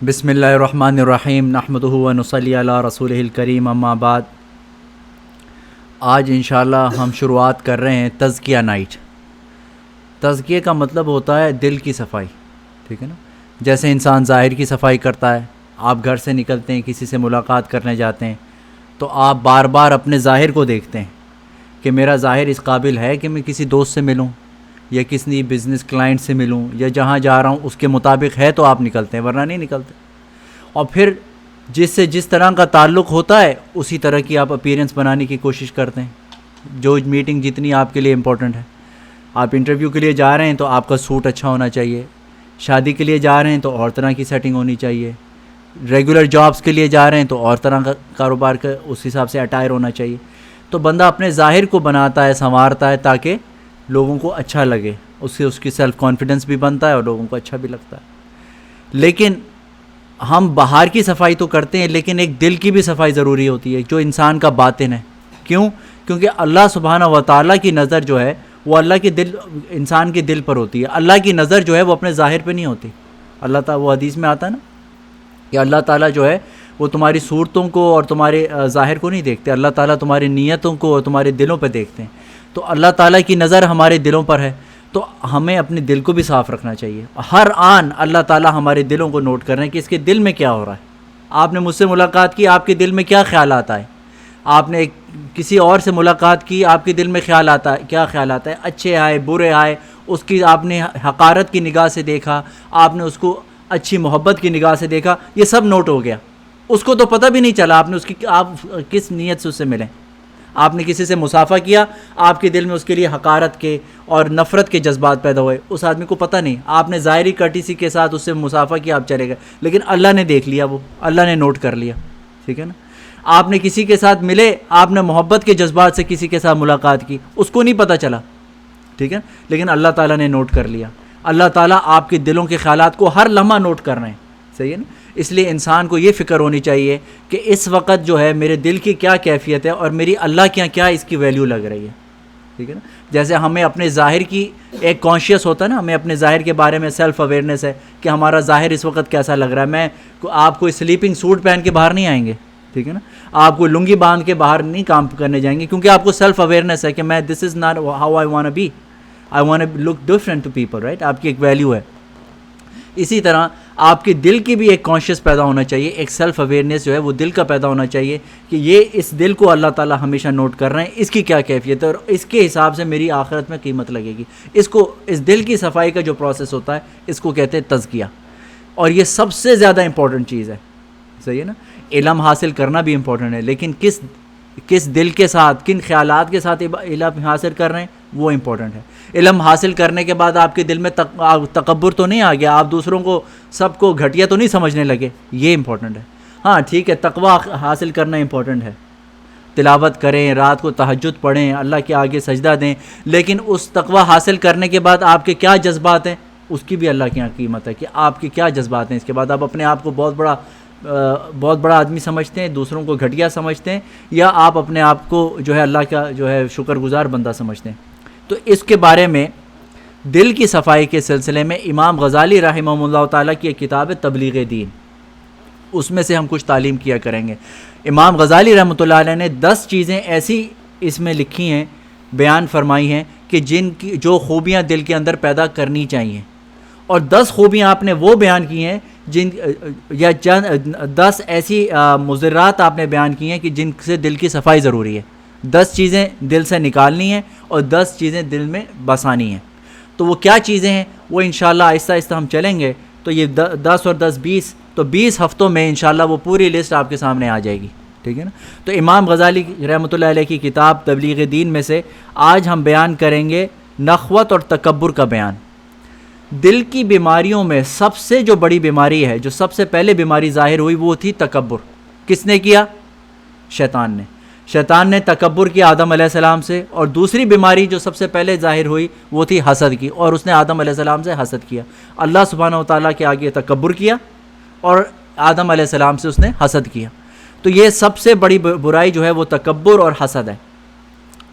بسم اللہ الرحمن الرحیم نحمدہ و نصلی علی رسولہ الکریم اما بعد. آج انشاءاللہ ہم شروعات کر رہے ہیں تزکیہ نائٹ. تزکیہ کا مطلب ہوتا ہے دل کی صفائی. ٹھیک ہے نا. جیسے انسان ظاہر کی صفائی کرتا ہے, آپ گھر سے نکلتے ہیں, کسی سے ملاقات کرنے جاتے ہیں, تو آپ بار بار اپنے ظاہر کو دیکھتے ہیں کہ میرا ظاہر اس قابل ہے کہ میں کسی دوست سے ملوں یا کسی بزنس کلائنٹ سے ملوں, یا جہاں جا رہا ہوں اس کے مطابق ہے تو آپ نکلتے ہیں, ورنہ نہیں نکلتے. اور پھر جس سے جس طرح کا تعلق ہوتا ہے اسی طرح کی آپ اپیرنس بنانے کی کوشش کرتے ہیں. جو میٹنگ جتنی آپ کے لیے امپورٹنٹ ہے, آپ انٹرویو کے لیے جا رہے ہیں تو آپ کا سوٹ اچھا ہونا چاہیے, شادی کے لیے جا رہے ہیں تو اور طرح کی سیٹنگ ہونی چاہیے, ریگولر جابس کے لیے جا رہے ہیں تو اور طرح کا کاروبار کا اس حساب سے اٹائر ہونا چاہیے. تو بندہ اپنے ظاہر کو بناتا ہے, سنوارتا ہے تاکہ لوگوں کو اچھا لگے, اس سے اس کی سیلف کانفیڈنس بھی بنتا ہے اور لوگوں کو اچھا بھی لگتا ہے. لیکن ہم باہر کی صفائی تو کرتے ہیں, لیکن ایک دل کی بھی صفائی ضروری ہوتی ہے جو انسان کا باطن ہے. کیوں؟ کیونکہ اللہ سبحانہ و تعالیٰ کی نظر جو ہے وہ اللہ کے دل, انسان کے دل پر ہوتی ہے. اللہ کی نظر جو ہے وہ اپنے ظاہر پہ نہیں ہوتی. اللہ تعالیٰ, وہ حدیث میں آتا ہے نا کہ اللہ تعالیٰ جو ہے وہ تمہاری صورتوں کو اور تمہارے ظاہر کو نہیں دیکھتے, اللہ تعالیٰ تمہاری نیتوں کو اور تمہارے دلوں پہ دیکھتے ہیں. تو اللہ تعالیٰ کی نظر ہمارے دلوں پر ہے, تو ہمیں اپنے دل کو بھی صاف رکھنا چاہیے. ہر آن اللہ تعالیٰ ہمارے دلوں کو نوٹ کر رہے ہیں کہ اس کے دل میں کیا ہو رہا ہے. آپ نے مجھ سے ملاقات کی, آپ کے دل میں کیا خیالات آئے. آپ نے کسی اور سے ملاقات کی, آپ کے دل میں خیال آتا ہے, کیا خیال آتا ہے, اچھے آئے برے آئے, اس کی آپ نے حقارت کی نگاہ سے دیکھا, آپ نے اس کو اچھی محبت کی نگاہ سے دیکھا, یہ سب نوٹ ہو گیا. اس کو تو پتہ بھی نہیں چلا آپ نے اس کی آپ کس نیت سے اس سے ملیں. آپ نے کسی سے مصافحہ کیا, آپ کے دل میں اس کے لیے حقارت کے اور نفرت کے جذبات پیدا ہوئے, اس آدمی کو پتہ نہیں. آپ نے ظاہری کرٹیسی کے ساتھ اس سے مصافحہ کیا, آپ چلے گئے, لیکن اللہ نے دیکھ لیا, وہ اللہ نے نوٹ کر لیا. ٹھیک ہے نا. آپ نے کسی کے ساتھ ملے, آپ نے محبت کے جذبات سے کسی کے ساتھ ملاقات کی, اس کو نہیں پتہ چلا. ٹھیک ہے, لیکن اللہ تعالیٰ نے نوٹ کر لیا. اللہ تعالیٰ آپ کے دلوں کے خیالات کو ہر لمحہ نوٹ کر رہے ہیں. صحیح ہے نا. اس لیے انسان کو یہ فکر ہونی چاہیے کہ اس وقت جو ہے میرے دل کی کیا کیفیت ہے اور میری اللہ کے یہاں کیا اس کی ویلیو لگ رہی ہے. ٹھیک ہے نا. جیسے ہمیں اپنے ظاہر کی ایک کانشیس ہوتا ہے نا, ہمیں اپنے ظاہر کے بارے میں سیلف اویئرنیس ہے کہ ہمارا ظاہر اس وقت کیسا لگ رہا ہے. میں آپ کوئی سلیپنگ سوٹ پہن کے باہر نہیں آئیں گے. ٹھیک ہے نا. آپ کو لنگی باندھ کے باہر نہیں کام کرنے جائیں گے, کیونکہ آپ کو سیلف اویئرنیس ہے کہ میں this is not how I want be, I want look different to people. Right. آپ کی ایک ویلیو ہے. اسی طرح آپ کے دل کی بھی ایک کانشیس پیدا ہونا چاہیے, ایک سیلف اویئرنیس جو ہے وہ دل کا پیدا ہونا چاہیے کہ یہ اس دل کو اللہ تعالیٰ ہمیشہ نوٹ کر رہے ہیں, اس کی کیا کیفیت ہے اور اس کے حساب سے میری آخرت میں قیمت لگے گی. اس کو, اس دل کی صفائی کا جو پروسیس ہوتا ہے اس کو کہتے ہیں تزکیہ, اور یہ سب سے زیادہ امپورٹنٹ چیز ہے. صحیح ہے نا. علم حاصل کرنا بھی امپورٹنٹ ہے, لیکن کس دل کے ساتھ, کن خیالات کے ساتھ علم حاصل کر رہے ہیں وہ امپورٹنٹ ہے. علم حاصل کرنے کے بعد آپ کے دل میں تکبر تو نہیں آ گیا, آپ دوسروں کو سب کو گھٹیا تو نہیں سمجھنے لگے, یہ امپورٹنٹ ہے. ہاں ٹھیک ہے, تقویٰ حاصل کرنا امپورٹنٹ ہے, تلاوت کریں, رات کو تہجد پڑھیں, اللہ کے آگے سجدہ دیں, لیکن اس تقویٰ حاصل کرنے کے بعد آپ کے کیا جذبات ہیں اس کی بھی اللہ کی یہاں قیمت ہے کہ آپ کے کیا جذبات ہیں. اس کے بعد آپ اپنے آپ کو بہت بڑا آدمی سمجھتے ہیں, دوسروں کو گھٹیا سمجھتے ہیں, یا آپ اپنے آپ کو جو ہے اللہ کا جو ہے شکر گزار بندہ سمجھتے ہیں. تو اس کے بارے میں دل کی صفائی کے سلسلے میں امام غزالی رحمہ اللہ تعالیٰ کی ایک کتاب ہے تبلیغ دین, اس میں سے ہم کچھ تعلیم کیا کریں گے. امام غزالی رحمۃ اللہ علیہ نے 10 چیزیں ایسی اس میں لکھی ہیں, بیان فرمائی ہیں کہ جن کی جو خوبیاں دل کے اندر پیدا کرنی چاہیے, اور 10 خوبیاں آپ نے وہ بیان کی ہیں یا 10 ایسی مضرات آپ نے بیان کی ہیں کہ جن سے دل کی صفائی ضروری ہے. 10 چیزیں دل سے نکالنی ہیں اور 10 چیزیں دل میں بسانی ہیں. تو وہ کیا چیزیں ہیں وہ انشاءاللہ آہستہ آہستہ ہم چلیں گے. تو یہ 10 اور 10 20, تو 20 ہفتوں میں انشاءاللہ وہ پوری لسٹ آپ کے سامنے آ جائے گی. ٹھیک ہے نا. تو امام غزالی رحمۃ اللہ علیہ کی کتاب تبلیغ دین میں سے آج ہم بیان کریں گے نخوت اور تکبر کا بیان. دل کی بیماریوں میں سب سے جو بڑی بیماری ہے, جو سب سے پہلے بیماری ظاہر ہوئی, وہ تھی تکبر. کس نے کیا؟ شیطان نے. شیطان نے تکبر کیا آدم علیہ السلام سے. اور دوسری بیماری جو سب سے پہلے ظاہر ہوئی وہ تھی حسد کی, اور اس نے آدم علیہ السلام سے حسد کیا. اللہ سبحانہ و تعالیٰ کے آگے تکبر کیا اور آدم علیہ السلام سے اس نے حسد کیا. تو یہ سب سے بڑی برائی جو ہے وہ تکبر اور حسد ہے.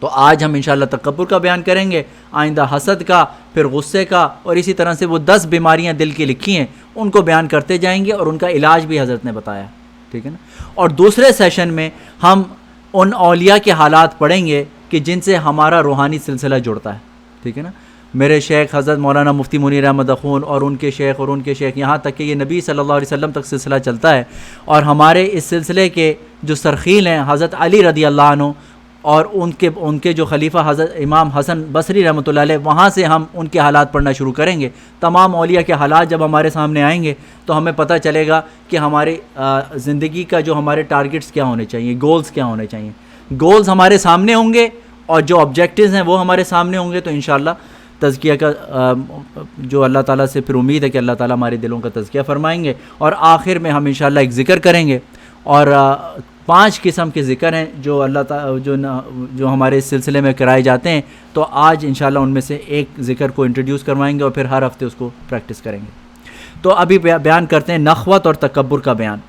تو آج ہم انشاءاللہ تکبر کا بیان کریں گے, آئندہ حسد کا, پھر غصے کا، اور اسی طرح سے وہ 10 بیماریاں دل کی لکھی ہیں ان کو بیان کرتے جائیں گے، اور ان کا علاج بھی حضرت نے بتایا، ٹھیک ہے نا. اور دوسرے سیشن میں ہم ان اولیاء کے حالات پڑھیں گے کہ جن سے ہمارا روحانی سلسلہ جڑتا ہے، ٹھیک ہے نا. میرے شیخ حضرت مولانا مفتی منیر احمد اخون اور ان کے شیخ یہاں تک کہ یہ نبی صلی اللہ علیہ وسلم تک سلسلہ چلتا ہے. اور ہمارے اس سلسلے کے جو سرخیل ہیں حضرت علی رضی اللہ عنہ اور ان کے جو خلیفہ حضرت امام حسن بصری رحمۃ اللہ علیہ، وہاں سے ہم ان کے حالات پڑھنا شروع کریں گے. تمام اولیاء کے حالات جب ہمارے سامنے آئیں گے تو ہمیں پتہ چلے گا کہ ہماری زندگی کا جو ہمارے ٹارگٹس کیا ہونے چاہیے، گولز کیا ہونے چاہیے. گولز ہمارے سامنے ہوں گے اور جو آبجیکٹیوز ہیں وہ ہمارے سامنے ہوں گے، تو انشاءاللہ تزکیہ کا جو اللہ تعالیٰ سے پھر امید ہے کہ اللہ تعالیٰ ہمارے دلوں کا تزکیہ فرمائیں گے. اور آخر میں ہم انشاءاللہ ایک ذکر کریں گے، اور 5 قسم کے ذکر ہیں جو اللہ تعالیٰ جو ہمارے اس سلسلے میں کرائے جاتے ہیں. تو آج انشاءاللہ ان میں سے ایک ذکر کو انٹروڈیوس کروائیں گے اور پھر ہر ہفتے اس کو پریکٹس کریں گے. تو ابھی بیان کرتے ہیں نخوت اور تکبر کا بیان.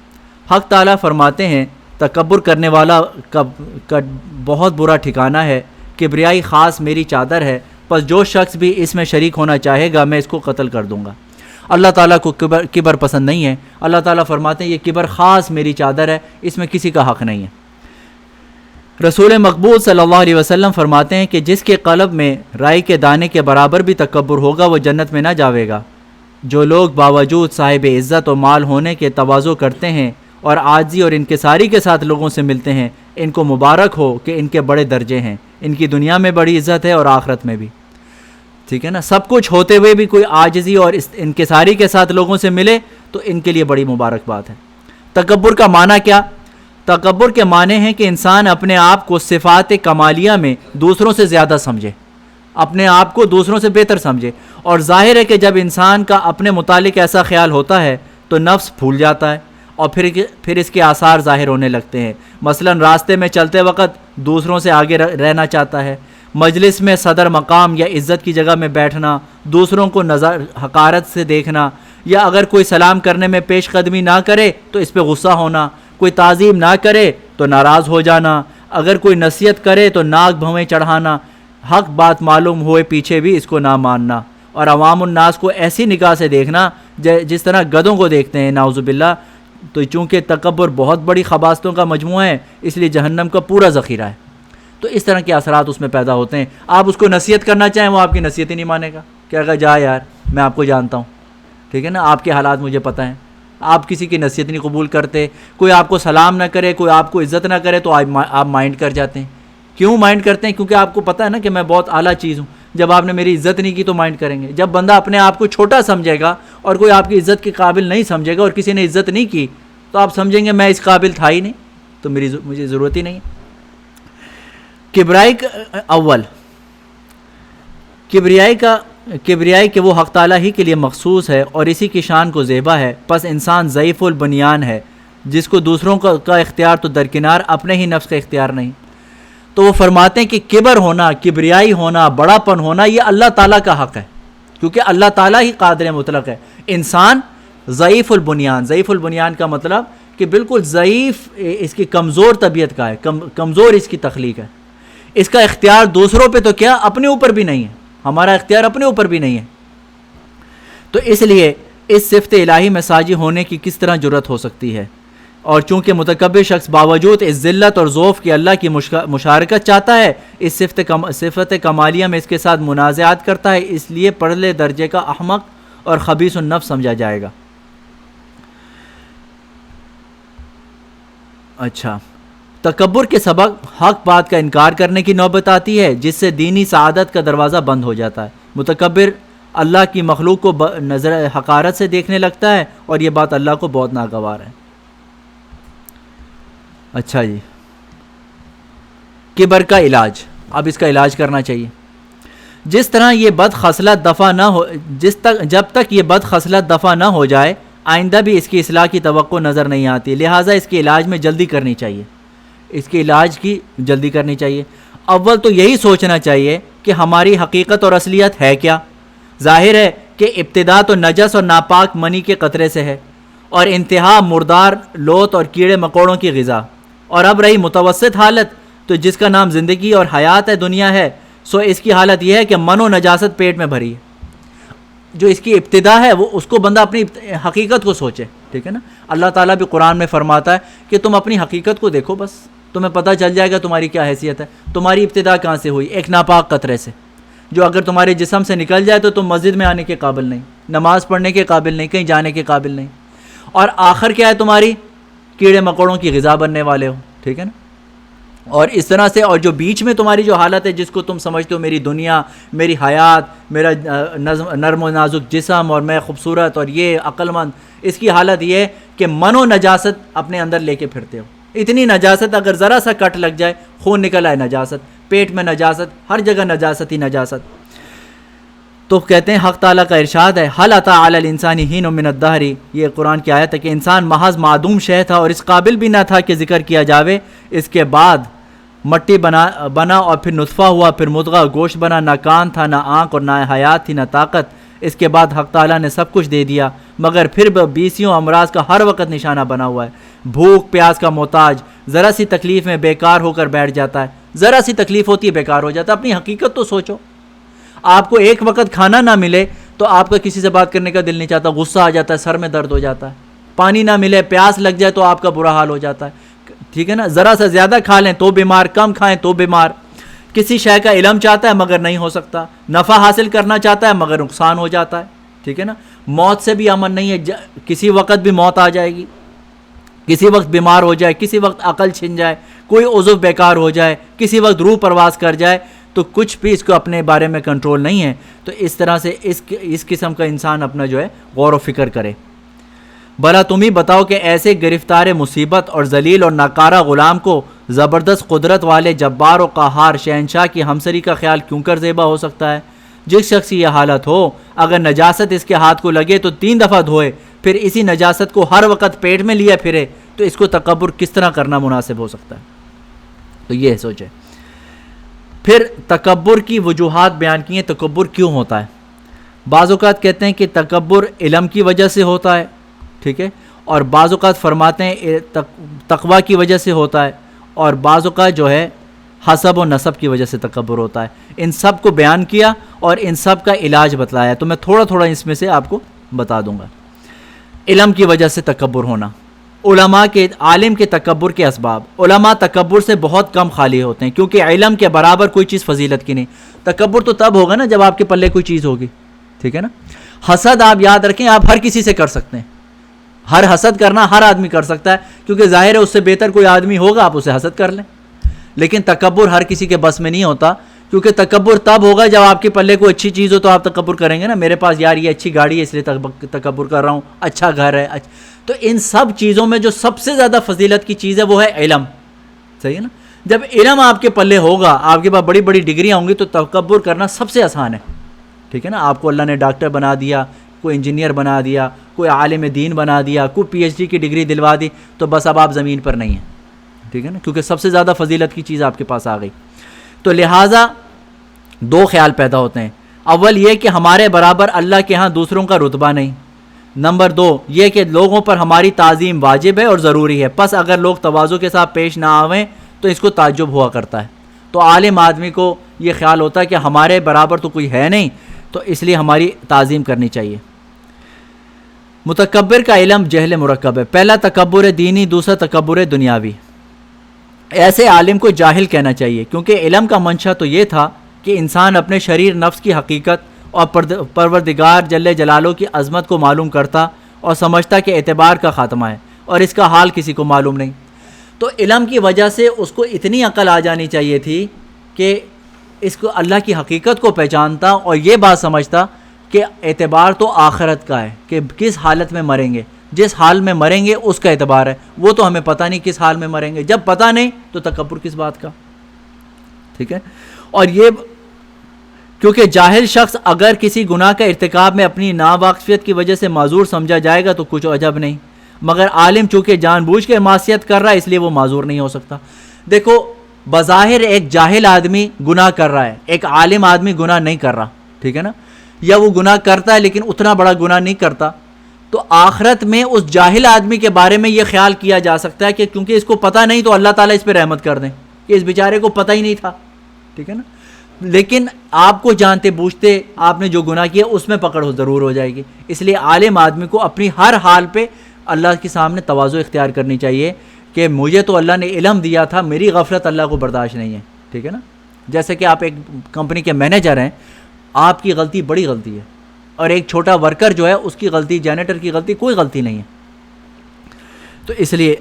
حق تعالیٰ فرماتے ہیں تکبر کرنے والا کا بہت برا ٹھکانہ ہے، کبریائی خاص میری چادر ہے، پس جو شخص بھی اس میں شریک ہونا چاہے گا میں اس کو قتل کر دوں گا. اللہ تعالیٰ کو کبر پسند نہیں ہے. اللہ تعالیٰ فرماتے ہیں یہ کبر خاص میری چادر ہے، اس میں کسی کا حق نہیں ہے. رسول مقبول صلی اللہ علیہ وسلم فرماتے ہیں کہ جس کے قلب میں رائی کے دانے کے برابر بھی تکبر ہوگا وہ جنت میں نہ جاوے گا. جو لوگ باوجود صاحب عزت و مال ہونے کے تواضع کرتے ہیں اور عاجزی اور انکساری کے ساتھ لوگوں سے ملتے ہیں، ان کو مبارک ہو کہ ان کے بڑے درجے ہیں، ان کی دنیا میں بڑی عزت ہے اور آخرت میں بھی، ٹھیک ہے نا. سب کچھ ہوتے ہوئے بھی کوئی عاجزی اور انکساری کے ساتھ لوگوں سے ملے تو ان کے لیے بڑی مبارکباد ہے. تکبر کا معنی کیا؟ تکبر کے معنی ہیں کہ انسان اپنے آپ کو صفات کمالیہ میں دوسروں سے زیادہ سمجھے، اپنے آپ کو دوسروں سے بہتر سمجھے. اور ظاہر ہے کہ جب انسان کا اپنے متعلق ایسا خیال ہوتا ہے تو نفس پھول جاتا ہے اور پھر اس کے آثار ظاہر ہونے لگتے ہیں. مثلا راستے میں چلتے وقت دوسروں سے آگے رہنا چاہتا ہے، مجلس میں صدر مقام یا عزت کی جگہ میں بیٹھنا، دوسروں کو نظر حقارت سے دیکھنا، یا اگر کوئی سلام کرنے میں پیش قدمی نہ کرے تو اس پہ غصہ ہونا، کوئی تعظیم نہ کرے تو ناراض ہو جانا، اگر کوئی نصیحت کرے تو ناک بھویں چڑھانا، حق بات معلوم ہوئے پیچھے بھی اس کو نہ ماننا، اور عوام الناس کو ایسی نگاہ سے دیکھنا جس طرح گدھوں کو دیکھتے ہیں، نعوذ باللہ. تو چونکہ تکبر بہت بڑی خباثتوں کا مجموعہ ہے اس لیے جہنم کا پورا ذخیرہ ہے. تو اس طرح کے اثرات اس میں پیدا ہوتے ہیں. آپ اس کو نصیحت کرنا چاہیں وہ آپ کی نصیحت ہی نہیں مانے گا، کیا کہا جا یار میں آپ کو جانتا ہوں، ٹھیک ہے نا، آپ کے حالات مجھے پتہ ہیں. آپ کسی کی نصیحت نہیں قبول کرتے، کوئی آپ کو سلام نہ کرے، کوئی آپ کو عزت نہ کرے تو آپ مائنڈ کر جاتے ہیں. کیوں مائنڈ کرتے ہیں؟ کیونکہ آپ کو پتہ ہے نا کہ میں بہت اعلیٰ چیز ہوں. جب آپ نے میری عزت نہیں کی تو مائنڈ کریں گے. جب بندہ اپنے آپ کو چھوٹا سمجھے گا اور کوئی آپ کی عزت کے قابل نہیں سمجھے گا اور کسی نے عزت نہیں کی تو آپ سمجھیں گے میں اس قابل تھا ہی نہیں، تو مجھے ضرورت ہی نہیں ہے. کبریائی کہ وہ حق تعالیٰ ہی کے لیے مخصوص ہے اور اسی کی شان کو زیبا ہے. پس انسان ضعیف البنیان ہے جس کو دوسروں کا اختیار تو درکنار، اپنے ہی نفس کا اختیار نہیں. تو وہ فرماتے ہیں کہ کبر ہونا، کبریائی ہونا، بڑا پن ہونا یہ اللہ تعالیٰ کا حق ہے، کیونکہ اللہ تعالیٰ ہی قادر مطلق ہے. انسان ضعیف البنیان کا مطلب کہ بالکل ضعیف، اس کی کمزور طبیعت کا ہے، کمزور اس کی تخلیق ہے. اس کا اختیار دوسروں پہ تو کیا اپنے اوپر بھی نہیں ہے، ہمارا اختیار اپنے اوپر بھی نہیں ہے. تو اس لیے اس صفت الہی میں ساجی ہونے کی کس طرح جرت ہو سکتی ہے؟ اور چونکہ متکبر شخص باوجود اس ذلت اور ذوف کی اللہ کی مشارکت چاہتا ہے، اس صفت کمالیہ میں اس کے ساتھ منازعات کرتا ہے، اس لیے پرلے درجے کا احمق اور خبیث النفس سمجھا جائے گا. اچھا، تکبر کے سبب حق بات کا انکار کرنے کی نوبت آتی ہے جس سے دینی سعادت کا دروازہ بند ہو جاتا ہے. متکبر اللہ کی مخلوق کو نظر حقارت سے دیکھنے لگتا ہے اور یہ بات اللہ کو بہت ناگوار ہے. اچھا جی، کبر کا علاج. اب اس کا علاج کرنا چاہیے. جس طرح یہ بد خصلت دفع نہ ہو جب تک یہ بد خصلت دفع نہ ہو جائے آئندہ بھی اس کی اصلاح کی توقع نظر نہیں آتی. لہٰذا اس کے علاج میں جلدی کرنی چاہیے. اس کے علاج کی جلدی کرنی چاہیے. اول تو یہی سوچنا چاہیے کہ ہماری حقیقت اور اصلیت ہے کیا. ظاہر ہے کہ ابتدا تو نجس اور ناپاک منی کے قطرے سے ہے اور انتہا مردار لوت اور کیڑے مکوڑوں کی غذا. اور اب رہی متوسط حالت تو جس کا نام زندگی اور حیات ہے، دنیا ہے، سو اس کی حالت یہ ہے کہ من و نجاست پیٹ میں بھری ہے. جو اس کی ابتدا ہے وہ اس کو بندہ اپنی حقیقت کو سوچے، ٹھیک ہے نا. اللہ تعالیٰ بھی قرآن میں فرماتا ہے کہ تم اپنی حقیقت کو دیکھو، بس تمہیں پتہ چل جائے گا تمہاری کیا حیثیت ہے. تمہاری ابتدا کہاں سے ہوئی؟ ایک ناپاک قطرے سے، جو اگر تمہارے جسم سے نکل جائے تو تم مسجد میں آنے کے قابل نہیں، نماز پڑھنے کے قابل نہیں، کہیں جانے کے قابل نہیں. اور آخر کیا ہے تمہاری؟ کیڑے مکوڑوں کی غذا بننے والے ہو، ٹھیک ہے نا. اور اس طرح سے، اور جو بیچ میں تمہاری جو حالت ہے جس کو تم سمجھتے ہو میری دنیا، میری حیات، میرا نرم و نازک جسم اور میں خوبصورت اور یہ عقل مند، اس کی حالت یہ ہے کہ من و نجاست اپنے اندر لے کے پھرتے ہو. اتنی نجاست، اگر ذرا سا کٹ لگ جائے خون نکل آئے نجاست، پیٹ میں نجاست، ہر جگہ نجاست ہی نجاست. تو کہتے ہیں حق تعالیٰ کا ارشاد ہے حل اتی علی الانسان حین من الدہر، یہ قرآن کی آیت ہے کہ انسان محض معدوم شے تھا اور اس قابل بھی نہ تھا کہ ذکر کیا جاوے. اس کے بعد مٹی بنا اور پھر نطفہ ہوا، پھر مضغہ گوشت بنا. نہ کان تھا، نہ آنکھ، اور نہ حیات تھی، نہ طاقت. اس کے بعد حق تعالیٰ نے سب کچھ دے دیا، مگر پھر بیسیوں امراض کا ہر وقت نشانہ بنا ہوا ہے. بھوک پیاس کا محتاج، ذرا سی تکلیف میں بیکار ہو کر بیٹھ جاتا ہے. ذرا سی تکلیف ہوتی ہے بیکار ہو جاتا ہے. اپنی حقیقت تو سوچو. آپ کو ایک وقت کھانا نہ ملے تو آپ کا کسی سے بات کرنے کا دل نہیں چاہتا، غصہ آ جاتا ہے، سر میں درد ہو جاتا ہے. پانی نہ ملے، پیاس لگ جائے تو آپ کا برا حال ہو جاتا ہے، ٹھیک ہے نا. ذرا سا زیادہ کھا لیں تو بیمار، کم کھائیں تو بیمار. کسی شے کا علم چاہتا ہے مگر نہیں ہو سکتا، نفع حاصل کرنا چاہتا ہے مگر نقصان ہو جاتا ہے، ٹھیک ہے نا. موت سے بھی امن نہیں ہے، کسی وقت بھی موت آ جائے گی، کسی وقت بیمار ہو جائے، کسی وقت عقل چھن جائے، کوئی عضو بیکار ہو جائے، کسی وقت روح پرواز کر جائے. تو کچھ بھی اس کو اپنے بارے میں کنٹرول نہیں ہے. تو اس طرح سے اس قسم کا انسان اپنا جو ہے غور و فکر کرے. بھلا تم ہی بتاؤ کہ ایسے گرفتار مصیبت اور ذلیل اور ناکارہ غلام کو زبردست قدرت والے جبار و قہار شہنشاہ کی ہمسری کا خیال کیوں کر زیبا ہو سکتا ہے؟ جس شخص کی یہ حالت ہو، اگر نجاست اس کے ہاتھ کو لگے تو 3 دفعہ دھوئے، پھر اسی نجاست کو ہر وقت پیٹ میں لیا پھرے، تو اس کو تکبر کس طرح کرنا مناسب ہو سکتا ہے؟ تو یہ سوچے. پھر تکبر کی وجوہات بیان کی ہیں. تکبر کیوں ہوتا ہے؟ بعض اوقات کہتے ہیں کہ تکبر علم کی وجہ سے ہوتا ہے، ٹھیک ہے، اور بعض اوقات فرماتے ہیں تقوی کی وجہ سے ہوتا ہے، اور بعض اوقات جو ہے حسب و نسب کی وجہ سے تکبر ہوتا ہے. ان سب کو بیان کیا اور ان سب کا علاج بتلایا. تو میں تھوڑا تھوڑا اس میں سے آپ کو بتا دوں گا. علم کی وجہ سے تکبر ہونا، علماء کے، عالم کے تکبر کے اسباب. علماء تکبر سے بہت کم خالی ہوتے ہیں، کیونکہ علم کے برابر کوئی چیز فضیلت کی نہیں. تکبر تو تب ہوگا نا جب آپ کے پلے کوئی چیز ہوگی، ٹھیک ہے نا. حسد آپ یاد رکھیں، آپ ہر کسی سے کر سکتے ہیں. ہر حسد کرنا ہر آدمی کر سکتا ہے، کیونکہ ظاہر ہے اس سے بہتر کوئی آدمی ہوگا، آپ اسے حسد کر لیں. لیکن تکبر ہر کسی کے بس میں نہیں ہوتا، کیونکہ تکبر تب ہوگا جب آپ کے پلے کوئی اچھی چیز ہو تو آپ تکبر کریں گے نا. میرے پاس یار یہ اچھی گاڑی ہے اس لیے تکبر کر رہا ہوں، اچھا گھر ہے. تو ان سب چیزوں میں جو سب سے زیادہ فضیلت کی چیز ہے وہ ہے علم، صحیح ہے نا. جب علم آپ کے پلے ہوگا، آپ کے پاس بڑی بڑی ڈگریاں ہوں گی، تو تکبر کرنا سب سے آسان ہے، ٹھیک ہے نا. آپ کو اللہ نے ڈاکٹر بنا دیا، کوئی انجینئر بنا دیا، کوئی عالم دین بنا دیا، کوئی PhD کی ڈگری دلوا دی، تو بس اب آپ زمین پر نہیں ہیں، ٹھیک ہے نا، کیونکہ سب سے زیادہ فضیلت کی چیز آپ کے پاس آ گئی. تو لہٰذا 2 خیال پیدا ہوتے ہیں. اول یہ کہ ہمارے برابر اللہ کے ہاں دوسروں کا رتبہ نہیں. نمبر 2 یہ کہ لوگوں پر ہماری تعظیم واجب ہے اور ضروری ہے. پس اگر لوگ تواضع کے ساتھ پیش نہ آویں تو اس کو تعجب ہوا کرتا ہے. تو عالم آدمی کو یہ خیال ہوتا ہے کہ ہمارے برابر تو کوئی ہے نہیں، تو اس لیے ہماری تعظیم کرنی چاہیے. متکبر کا علم جہل مرکب ہے. پہلا تکبر دینی، دوسرا تکبر دنیاوی. ایسے عالم کو جاہل کہنا چاہیے، کیونکہ علم کا منشا تو یہ تھا کہ انسان اپنے شریر نفس کی حقیقت اور پروردگار جل جلالہ کی عظمت کو معلوم کرتا اور سمجھتا کہ اعتبار کا خاتمہ ہے، اور اس کا حال کسی کو معلوم نہیں. تو علم کی وجہ سے اس کو اتنی عقل آ جانی چاہیے تھی کہ اس کو اللہ کی حقیقت کو پہچانتا اور یہ بات سمجھتا کہ اعتبار تو آخرت کا ہے، کہ کس حالت میں مریں گے. جس حال میں مریں گے اس کا اعتبار ہے، وہ تو ہمیں پتہ نہیں کس حال میں مریں گے. جب پتہ نہیں تو تکبر کس بات کا، ٹھیک ہے. اور یہ کیونکہ جاہل شخص اگر کسی گناہ کا ارتکاب میں اپنی ناواقفیت کی وجہ سے معذور سمجھا جائے گا تو کچھ عجب نہیں، مگر عالم چونکہ جان بوجھ کے معصیت کر رہا ہے اس لیے وہ معذور نہیں ہو سکتا. دیکھو بظاہر ایک جاہل آدمی گناہ کر رہا ہے، ایک عالم آدمی گناہ نہیں کر رہا، ٹھیک ہے نا، یا وہ گناہ کرتا ہے لیکن اتنا بڑا گناہ نہیں کرتا. تو آخرت میں اس جاہل آدمی کے بارے میں یہ خیال کیا جا سکتا ہے کہ کیونکہ اس کو پتہ نہیں تو اللہ تعالیٰ اس پہ رحمت کر دیں کہ اس بیچارے کو پتہ ہی نہیں تھا، ٹھیک ہے نا. لیکن آپ کو جانتے بوجھتے آپ نے جو گناہ کیا اس میں پکڑ ضرور ہو جائے گی. اس لیے عالم آدمی کو اپنی ہر حال پہ اللہ کے سامنے تواضع اختیار کرنی چاہیے کہ مجھے تو اللہ نے علم دیا تھا, میری غفلت اللہ کو برداشت نہیں ہے. ٹھیک ہے نا. جیسے کہ آپ ایک کمپنی کے مینیجر ہیں, آپ کی غلطی بڑی غلطی ہے, اور ایک چھوٹا ورکر جو ہے اس کی غلطی, جینیٹر کی غلطی کوئی غلطی نہیں ہے. تو اس لیے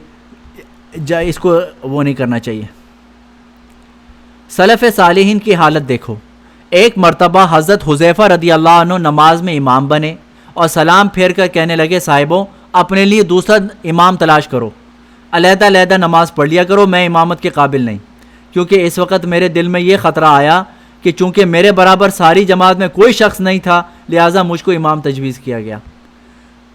اس کو وہ نہیں کرنا چاہیے. سلف صالحین کی حالت دیکھو. ایک مرتبہ حضرت حذیفہ رضی اللہ عنہ نماز میں امام بنے اور سلام پھیر کر کہنے لگے, صاحبوں اپنے لیے دوسرا امام تلاش کرو, علیحدہ علیحدہ نماز پڑھ لیا کرو, میں امامت کے قابل نہیں. کیونکہ اس وقت میرے دل میں یہ خطرہ آیا کہ چونکہ میرے برابر ساری جماعت میں کوئی شخص نہیں تھا, لہٰذا مجھ کو امام تجویز کیا گیا.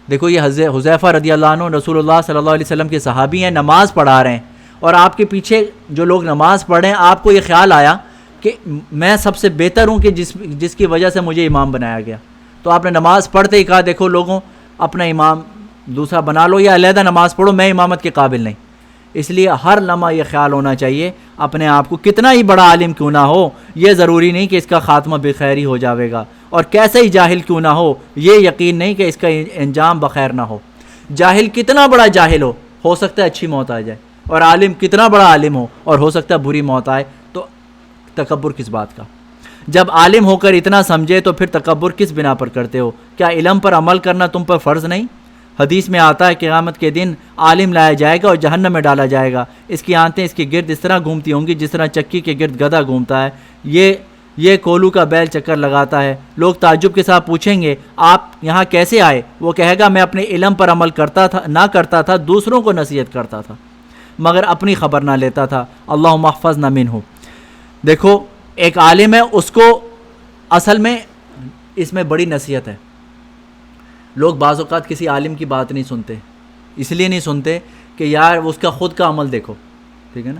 دیکھو یہ حذیفہ رضی اللہ عنہ رسول اللہ صلی اللہ علیہ وسلم کے صحابی ہیں, نماز پڑھا رہے ہیں, اور آپ کے پیچھے جو لوگ نماز پڑھ رہے ہیں, آپ کو یہ خیال آیا کہ میں سب سے بہتر ہوں کہ جس کی وجہ سے مجھے امام بنایا گیا. تو آپ نے نماز پڑھتے ہی کہا, دیکھو لوگوں اپنا امام دوسرا بنا لو یا علیحدہ نماز پڑھو, میں امامت کے قابل نہیں. اس لیے ہر لمحہ یہ خیال ہونا چاہیے اپنے آپ کو, کتنا ہی بڑا عالم کیوں نہ ہو, یہ ضروری نہیں کہ اس کا خاتمہ بخیر ہی ہو جاوے گا, اور کیسے ہی جاہل کیوں نہ ہو, یہ یقین نہیں کہ اس کا انجام بخیر نہ ہو. جاہل کتنا بڑا جاہل ہو سکتا ہے اچھی موت آ جائے, اور عالم کتنا بڑا عالم اور ہو سکتا ہے بری موت آئے. تو تکبر کس بات کا؟ جب عالم ہو کر اتنا سمجھے تو پھر تکبر کس بنا پر کرتے ہو؟ کیا علم پر عمل کرنا تم پر فرض نہیں؟ حدیث میں آتا ہے کہ قیامت کے دن عالم لایا جائے گا اور جہنم میں ڈالا جائے گا, اس کی آنتیں اس کے گرد اس طرح گھومتی ہوں گی جس طرح چکی کے گرد گدھا گھومتا ہے, یہ کولو کا بیل چکر لگاتا ہے. لوگ تعجب کے ساتھ پوچھیں گے, آپ یہاں کیسے آئے؟ وہ کہے گا, میں اپنے علم پر عمل نہ کرتا تھا, دوسروں کو نصیحت کرتا تھا, مگر اپنی خبر نہ لیتا تھا. اللہم احفظنا منہ. دیکھو ایک عالم ہے, اس کو اصل میں اس میں بڑی نصیحت ہے. لوگ بعض اوقات کسی عالم کی بات نہیں سنتے, اس لیے نہیں سنتے کہ یار اس کا خود کا عمل دیکھو. ٹھیک ہے نا.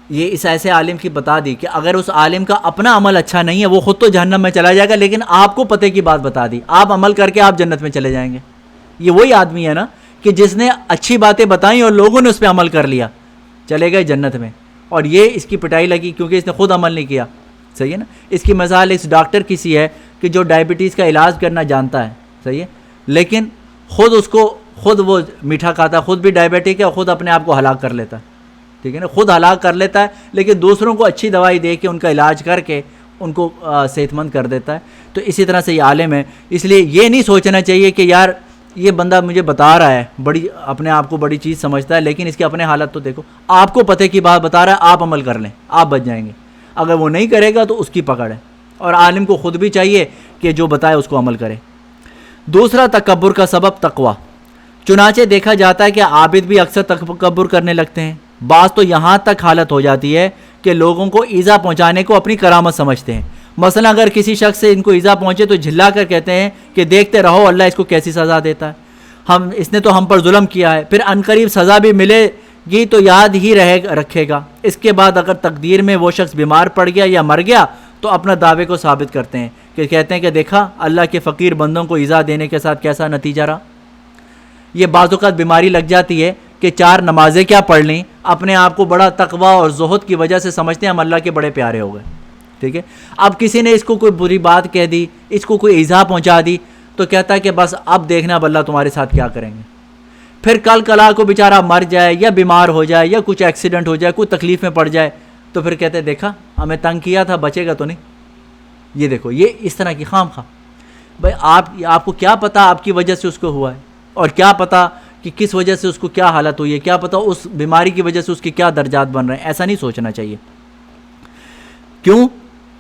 یہ اس ایسے عالم کی بتا دی کہ اگر اس عالم کا اپنا عمل اچھا نہیں ہے, وہ خود تو جہنم میں چلا جائے گا, لیکن آپ کو پتے کی بات بتا دی, آپ عمل کر کے آپ جنت میں چلے جائیں گے. یہ وہی آدمی ہے نا کہ جس نے اچھی باتیں بتائیں اور لوگوں نے اس پہ عمل کر لیا, چلے گئے جنت میں, اور یہ اس کی پٹائی لگی کیونکہ اس نے خود عمل نہیں کیا. صحیح ہے نا. اس کی مثال اس ڈاکٹر کی سی ہے کہ جو ڈائبٹیز کا علاج کرنا جانتا ہے, صحیح ہے, لیکن خود وہ میٹھا کھاتا ہے, خود بھی ڈائبٹک ہے, اور خود اپنے آپ کو ہلاک کر لیتا ہے. ٹھیک ہے نا. خود ہلاک کر لیتا ہے, لیکن دوسروں کو اچھی دوائی دے کے ان کا علاج کر کے ان کو صحت مند کر دیتا ہے. تو اسی طرح سے یہ عالم ہے. اس لیے یہ نہیں سوچنا چاہیے کہ یار یہ بندہ مجھے بتا رہا ہے, بڑی اپنے آپ کو بڑی چیز سمجھتا ہے, لیکن اس کی اپنے حالت تو دیکھو. آپ کو پتہ کی بات بتا رہا ہے, آپ عمل کر لیں, آپ بچ جائیں گے. اگر وہ نہیں کرے گا تو اس کی پکڑ ہے, اور عالم کو خود بھی چاہیے کہ جو بتائے اس کو عمل کرے. دوسرا تکبر کا سبب تقوی. چنانچہ دیکھا جاتا ہے کہ عابد بھی اکثر تکبر کرنے لگتے ہیں. بعض تو یہاں تک حالت ہو جاتی ہے کہ لوگوں کو ایذا پہنچانے کو اپنی کرامت سمجھتے ہیں. مثلا اگر کسی شخص سے ان کو ایذا پہنچے تو جھلا کر کہتے ہیں کہ دیکھتے رہو اللہ اس کو کیسی سزا دیتا ہے, اس نے تو ہم پر ظلم کیا ہے. پھر عنقریب سزا بھی ملے گی تو یاد ہی رکھے گا. اس کے بعد اگر تقدیر میں وہ شخص بیمار پڑ گیا یا مر گیا تو اپنا دعوے کو ثابت کرتے ہیں کہ کہتے ہیں کہ دیکھا اللہ کے فقیر بندوں کو ایذا دینے کے ساتھ کیسا نتیجہ رہا. یہ بعض اوقات بیماری لگ جاتی ہے کہ 4 نمازیں کیا پڑھ لیں, اپنے آپ کو بڑا تقوی اور زہد کی وجہ سے سمجھتے ہیں ہم اللہ کے بڑے پیارے ہو گئے. ٹھیک ہے. اب کسی نے اس کو کوئی بری بات کہہ دی, اس کو کوئی ایذا پہنچا دی, تو کہتا ہے کہ بس اب دیکھنا اب اللہ تمہارے ساتھ کیا کریں گے. پھر کل کلا کو بیچارہ مر جائے یا بیمار ہو جائے یا کچھ ایکسیڈنٹ ہو جائے, کوئی تکلیف میں پڑ جائے, تو پھر کہتے ہیں دیکھا ہمیں تنگ کیا تھا, بچے گا تو نہیں. یہ دیکھو یہ اس طرح کی خام خواہ. بھائی آپ کو کیا پتہ آپ کی وجہ سے اس کو ہوا ہے, اور کیا پتہ کہ کس وجہ سے اس کو کیا حالت ہوئی ہے, کیا پتہ اس بیماری کی وجہ سے اس کے کیا درجات بن رہے ہیں. ایسا نہیں سوچنا چاہیے. کیوں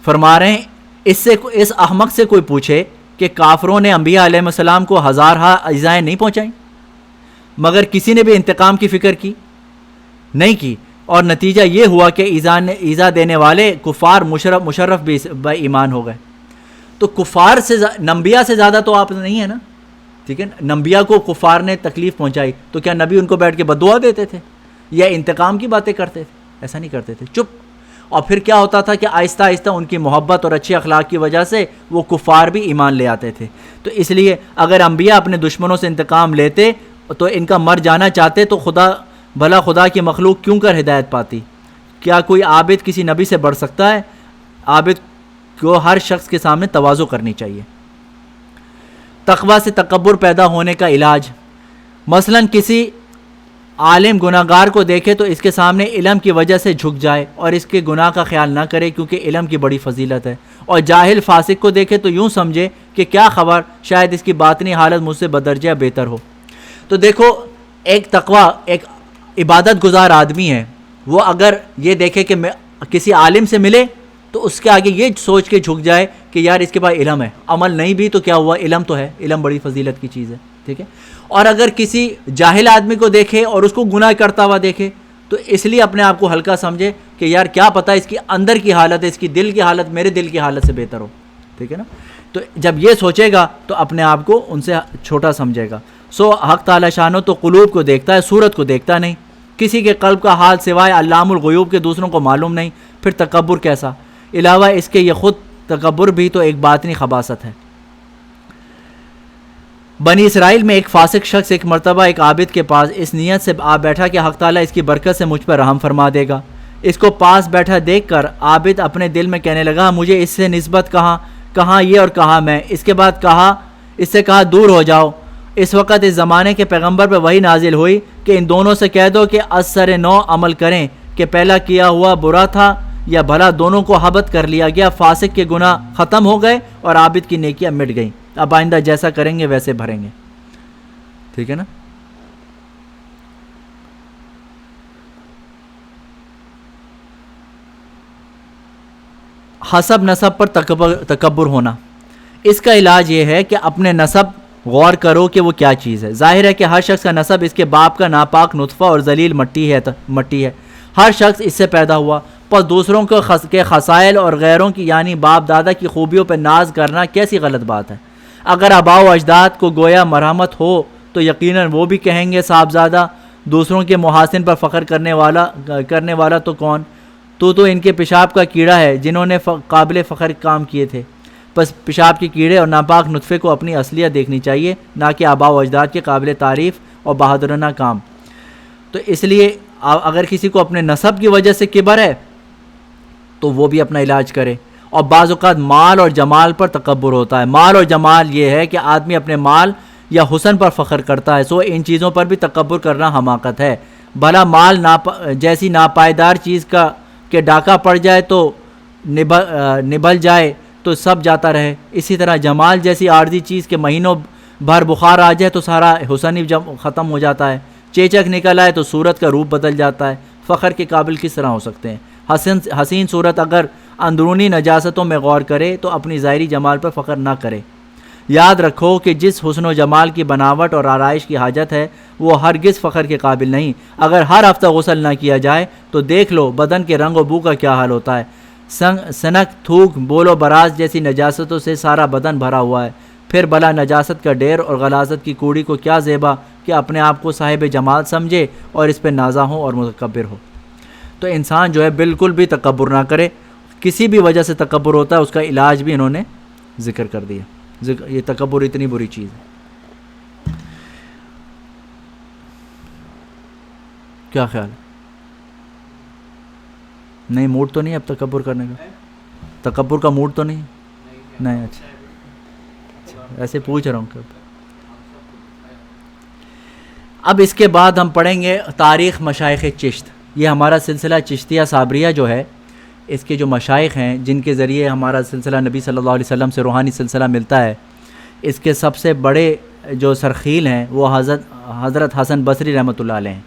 فرما رہے ہیں, اس احمق سے کوئی پوچھے کہ کافروں نے انبیاء علیہ السلام کو ہزارہا ایذائیں نہیں پہنچائیں, مگر کسی نے بھی انتقام کی فکر کی نہیں کی, اور نتیجہ یہ ہوا کہ ایذا دینے والے کفار مشرف بھی ایمان ہو گئے. تو کفار سے انبیاء سے زیادہ تو آپ نہیں ہے نا. ٹھیک ہے. انبیاء کو کفار نے تکلیف پہنچائی تو کیا نبی ان کو بیٹھ کے بددعا دیتے تھے یا انتقام کی باتیں کرتے تھے؟ ایسا نہیں کرتے تھے, چپ. اور پھر کیا ہوتا تھا کہ آہستہ آہستہ ان کی محبت اور اچھے اخلاق کی وجہ سے وہ کفار بھی ایمان لے آتے تھے. تو اس لیے اگر انبیاء اپنے دشمنوں سے انتقام لیتے تو ان کا مر جانا چاہتے تو خدا کی مخلوق کیوں کر ہدایت پاتی؟ کیا کوئی عابد کسی نبی سے بڑھ سکتا ہے؟ عابد کو ہر شخص کے سامنے تواضع کرنی چاہیے۔ تقوی سے تکبر پیدا ہونے کا علاج، مثلا کسی عالم گناہ گار کو دیکھے تو اس کے سامنے علم کی وجہ سے جھک جائے اور اس کے گناہ کا خیال نہ کرے، کیونکہ علم کی بڑی فضیلت ہے۔ اور جاہل فاسق کو دیکھے تو یوں سمجھے کہ کیا خبر، شاید اس کی باطنی حالت مجھ سے بدرجہ بہتر ہو۔ تو دیکھو، ایک تقوی، ایک عبادت گزار آدمی ہے، وہ اگر یہ دیکھے کہ کسی عالم سے ملے تو اس کے آگے یہ سوچ کے جھک جائے کہ یار اس کے پاس علم ہے، عمل نہیں بھی تو کیا ہوا، علم تو ہے، علم بڑی فضیلت کی چیز ہے، ٹھیک ہے۔ اور اگر کسی جاہل آدمی کو دیکھے اور اس کو گناہ کرتا ہوا دیکھے تو اس لیے اپنے آپ کو ہلکا سمجھے کہ یار کیا پتہ اس کی اندر کی حالت ہے، اس کی دل کی حالت میرے دل کی حالت سے بہتر ہو، ٹھیک ہے نا۔ تو جب یہ سوچے گا تو اپنے آپ کو ان سے چھوٹا سمجھے گا۔ سو حق تعالی شانو تو قلوب کو دیکھتا ہے، صورت کو دیکھتا نہیں۔ کسی کے قلب کا حال سوائے علام الغیوب کے دوسروں کو معلوم نہیں، پھر تکبر کیسا؟ علاوہ اس کے یہ خود تکبر بھی تو ایک باطنی خباثت ہے۔ بنی اسرائیل میں ایک فاسق شخص ایک مرتبہ ایک عابد کے پاس اس نیت سے آ بیٹھا کہ حق تعالیٰ اس کی برکت سے مجھ پر رحم فرما دے گا۔ اس کو پاس بیٹھا دیکھ کر عابد اپنے دل میں کہنے لگا، مجھے اس سے نسبت کہاں یہ اور کہاں میں۔ اس کے بعد اس سے کہا دور ہو جاؤ۔ اس وقت اس زمانے کے پیغمبر پہ وحی نازل ہوئی کہ ان دونوں سے کہہ دو کہ از سر نو عمل کریں کہ پہلا کیا ہوا برا تھا یا بھلا، دونوں کو حبت کر لیا گیا۔ فاسق کے گناہ ختم ہو گئے اور عابد کی نیکیاں مٹ گئیں۔ اب آئندہ جیسا کریں گے ویسے بھریں گے، ٹھیک ہے نا۔ حسب نسب پر تکبر ہونا، اس کا علاج یہ ہے کہ اپنے نسب غور کرو کہ وہ کیا چیز ہے۔ ظاہر ہے کہ ہر شخص کا نسب اس کے باپ کا ناپاک نطفہ اور ذلیل مٹی ہے۔ ہر شخص اس سے پیدا ہوا، پر دوسروں کے خصائل اور غیروں کی یعنی باپ دادا کی خوبیوں پہ ناز کرنا کیسی غلط بات ہے۔ اگر آباء و اجداد کو گویا مرحمت ہو تو یقیناً وہ بھی کہیں گے صاحبزادہ، دوسروں کے محاسن پر فخر کرنے والا تو کون؟ تو ان کے پیشاب کا کیڑا ہے جنہوں نے قابل فخر کام کیے تھے۔ بس پیشاب کے کیڑے اور ناپاک نطفے کو اپنی اصلیت دیکھنی چاہیے، نہ کہ آباء و اجداد کے قابل تعریف اور بہادرانہ کام۔ تو اس لیے اگر کسی کو اپنے نسب کی وجہ سے کبر ہے تو وہ بھی اپنا علاج کرے۔ اور بعض اوقات مال اور جمال پر تکبر ہوتا ہے۔ مال اور جمال یہ ہے کہ آدمی اپنے مال یا حسن پر فخر کرتا ہے، سو ان چیزوں پر بھی تکبر کرنا حماقت ہے۔ بھلا مال جیسی ناپائیدار چیز کہ ڈاکہ پڑ جائے تو نبھل جائے تو سب جاتا رہے، اسی طرح جمال جیسی عارضی چیز کے مہینوں بھر بخار آ جائے تو سارا حسن ہی ختم ہو جاتا ہے۔ چیچک نکل آئے تو صورت کا روپ بدل جاتا ہے۔ فخر کے قابل کس طرح ہو سکتے ہیں؟ حسین صورت اگر اندرونی نجاستوں میں غور کرے تو اپنی ظاہری جمال پر فخر نہ کرے۔ یاد رکھو کہ جس حسن و جمال کی بناوٹ اور آرائش کی حاجت ہے وہ ہرگز فخر کے قابل نہیں۔ اگر ہر ہفتہ غسل نہ کیا جائے تو دیکھ لو بدن کے رنگ و بو کا کیا حال ہوتا ہے۔ سنک، تھوک، بول و براز جیسی نجاستوں سے سارا بدن بھرا ہوا ہے۔ پھر بلا نجاست کا ڈیر اور غلاظت کی کوڑی کو کیا زیبا کہ اپنے آپ کو صاحب جمال سمجھے اور اس پہ نازا ہو اور متکبر ہو۔ تو انسان جو ہے بالکل بھی تکبر نہ کرے۔ کسی بھی وجہ سے تکبر ہوتا ہے، اس کا علاج بھی انہوں نے ذکر کر دیا۔ یہ تکبر اتنی بری چیز ہے۔ کیا خیال ہے؟ نہیں، موڈ تو نہیں اب تکبر کرنے کا؟ تکبر کا موڈ تو نہیں؟ نہیں، اچھا ایسے پوچھ رہا ہوں کب۔ اب اس کے بعد ہم پڑھیں گے تاریخ مشائخ چشت۔ یہ ہمارا سلسلہ چشتیہ صابریہ جو ہے، اس کے جو مشائخ ہیں جن کے ذریعے ہمارا سلسلہ نبی صلی اللہ علیہ وسلم سے روحانی سلسلہ ملتا ہے، اس کے سب سے بڑے جو سرخیل ہیں وہ حضرت حسن بصری رحمۃ اللہ علیہ ہیں،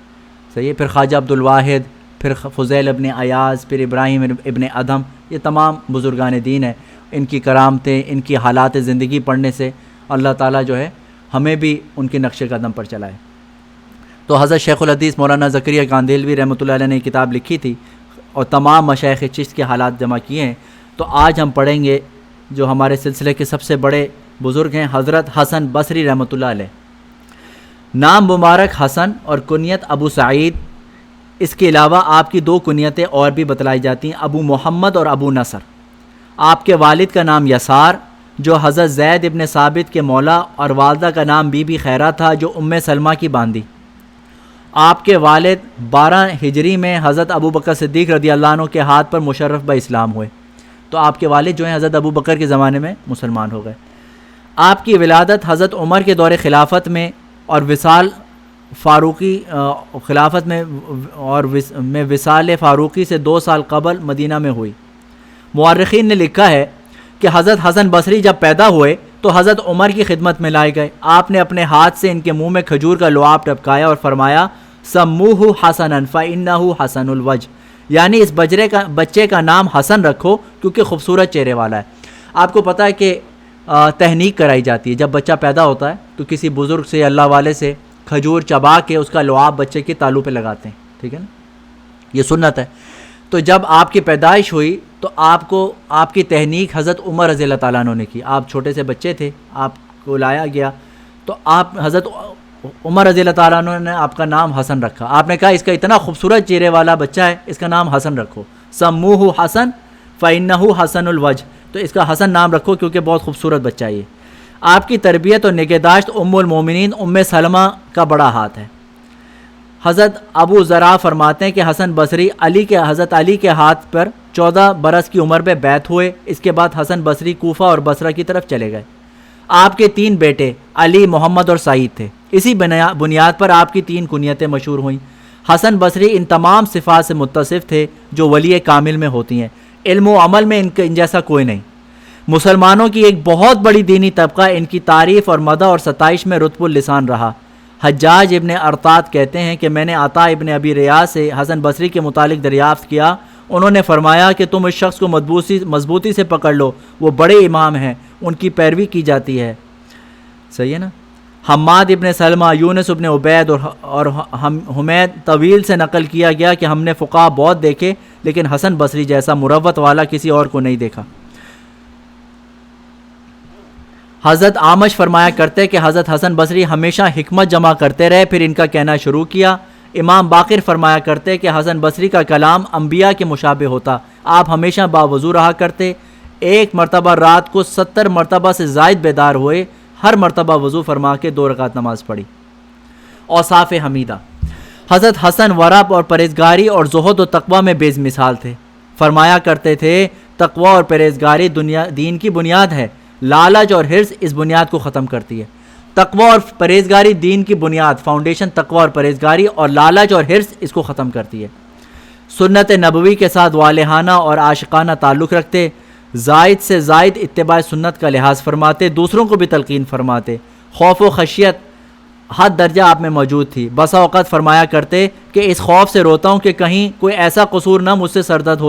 صحیح ہے۔ پھر خواجہ عبد الواحد، پھر فضیل ابن ایاز، پھر ابراہیم ابن ادھم، یہ تمام بزرگان دین ہیں۔ ان کی کرامتیں، ان کی حالات زندگی پڑھنے سے اللہ تعالیٰ جو ہے ہمیں بھی ان کے نقش قدم پر چلائے۔ تو حضرت شیخ الحدیث مولانا زکریا کاندھلوی رحمۃ اللہ علیہ نے کتاب لکھی تھی اور تمام مشائخ چشت کے حالات جمع کیے ہیں۔ تو آج ہم پڑھیں گے جو ہمارے سلسلے کے سب سے بڑے بزرگ ہیں، حضرت حسن بصری رحمۃ اللہ علیہ۔ نام مبارک حسن اور کنیت ابو سعید، اس کے علاوہ آپ کی دو کنیتیں اور بھی بتلائی جاتی ہیں، ابو محمد اور ابو نصر۔ آپ کے والد کا نام یسار جو حضرت زید ابن ثابت کے مولا، اور والدہ کا نام بی بی خیرہ تھا جو ام سلمہ کی باندی۔ آپ کے والد 12 ہجری میں حضرت ابو بکر صدیق رضی اللہ عنہ کے ہاتھ پر مشرف بہ اسلام ہوئے۔ تو آپ کے والد جو ہیں حضرت ابو بکر کے زمانے میں مسلمان ہو گئے۔ آپ کی ولادت حضرت عمر کے دور خلافت میں اور وصال فاروقی خلافت میں وصال فاروقی سے 2 سال قبل مدینہ میں ہوئی۔ مورخین نے لکھا ہے کہ حضرت حسن بصری جب پیدا ہوئے تو حضرت عمر کی خدمت میں لائے گئے۔ آپ نے اپنے ہاتھ سے ان کے منہ میں کھجور کا لعاب ٹپکایا اور فرمایا سموہ حسنا فإنہ حسن الوجہ، یعنی اس بچے کا نام حسن رکھو کیونکہ خوبصورت چہرے والا ہے۔ آپ کو پتہ ہے کہ تہنیک کرائی جاتی ہے، جب بچہ پیدا ہوتا ہے تو کسی بزرگ سے اللہ والے سے کھجور چبا کے اس کا لعاب بچے کے تالو پہ لگاتے ہیں، ٹھیک ہے نا، یہ سنت ہے۔ تو جب آپ کی پیدائش ہوئی تو آپ کی تہنیک حضرت عمر رضی اللہ تعالیٰ عنہ نے کی۔ آپ چھوٹے سے بچے تھے، آپ کو لایا گیا تو آپ حضرت عمر رضی اللہ تعالیٰ عنہ نے آپ کا نام حسن رکھا۔ آپ نے کہا اس کا اتنا خوبصورت چہرے والا بچہ ہے، اس کا نام حسن رکھو، سموہ حسن فإنہ حسن الوجہ، تو اس کا حسن نام رکھو کیونکہ بہت خوبصورت بچہ ہے یہ۔ آپ کی تربیت اور نگہداشت ام المومنین ام سلمہ کا بڑا ہاتھ ہے۔ حضرت ابو ذرا فرماتے ہیں کہ حسن بصری حضرت علی کے ہاتھ پر 14 برس کی عمر میں بیعت ہوئے۔ اس کے بعد حسن بصری کوفہ اور بصرہ کی طرف چلے گئے۔ آپ کے 3 بیٹے علی، محمد اور سعید تھے۔ اسی بنیاد پر آپ کی 3 کنیتیں مشہور ہوئیں۔ حسن بصری ان تمام صفات سے متصف تھے جو ولی کامل میں ہوتی ہیں۔ علم و عمل میں ان جیسا کوئی نہیں۔ مسلمانوں کی ایک بہت بڑی دینی طبقہ ان کی تعریف اور مدح اور ستائش میں رطب اللسان رہا۔ حجاج ابن ارطاد کہتے ہیں کہ میں نے عطا ابن ابی ریاض سے حسن بصری کے متعلق دریافت کیا، انہوں نے فرمایا کہ تم اس شخص کو مضبوطی سے پکڑ لو، وہ بڑے امام ہیں، ان کی پیروی کی جاتی ہے۔ صحیح ہے نا۔ حماد ابن سلمہ، یونس ابن عبید اور حمید طویل سے نقل کیا گیا کہ ہم نے فقہاء بہت دیکھے لیکن حسن بصری جیسا مروت والا کسی اور کو نہیں دیکھا۔ حضرت آمش فرمایا کرتے کہ حضرت حسن بصری ہمیشہ حکمت جمع کرتے رہے، پھر ان کا کہنا شروع کیا۔ امام باقر فرمایا کرتے کہ حسن بصری کا کلام انبیاء کے مشابہ ہوتا، آپ ہمیشہ باوضو رہا کرتے۔ ایک مرتبہ رات کو 70 مرتبہ سے زائد بیدار ہوئے، ہر مرتبہ وضو فرما کے 2 رکعت نماز پڑھی۔ اوصاف حمیدہ، حضرت حسن ورع اور پرہیزگاری اور زہد و تقوی میں بے مثال تھے۔ فرمایا کرتے تھے تقوی اور پرہیزگاری دین کی بنیاد ہے، لالچ اور حرص اس بنیاد کو ختم کرتی ہے۔ تقوی اور پرہیزگاری دین کی بنیاد، فاؤنڈیشن تقوی اور پرہیزگاری، اور لالچ اور حرص اس کو ختم کرتی ہے۔ سنت نبوی کے ساتھ والہانہ اور عاشقانہ تعلق رکھتے، زائد سے زائد اتباع سنت کا لحاظ فرماتے، دوسروں کو بھی تلقین فرماتے۔ خوف و خشیت حد درجہ آپ میں موجود تھی۔ بسا اوقات فرمایا کرتے کہ اس خوف سے روتا ہوں کہ کہیں کوئی ایسا قصور نہ مجھ سے سردرد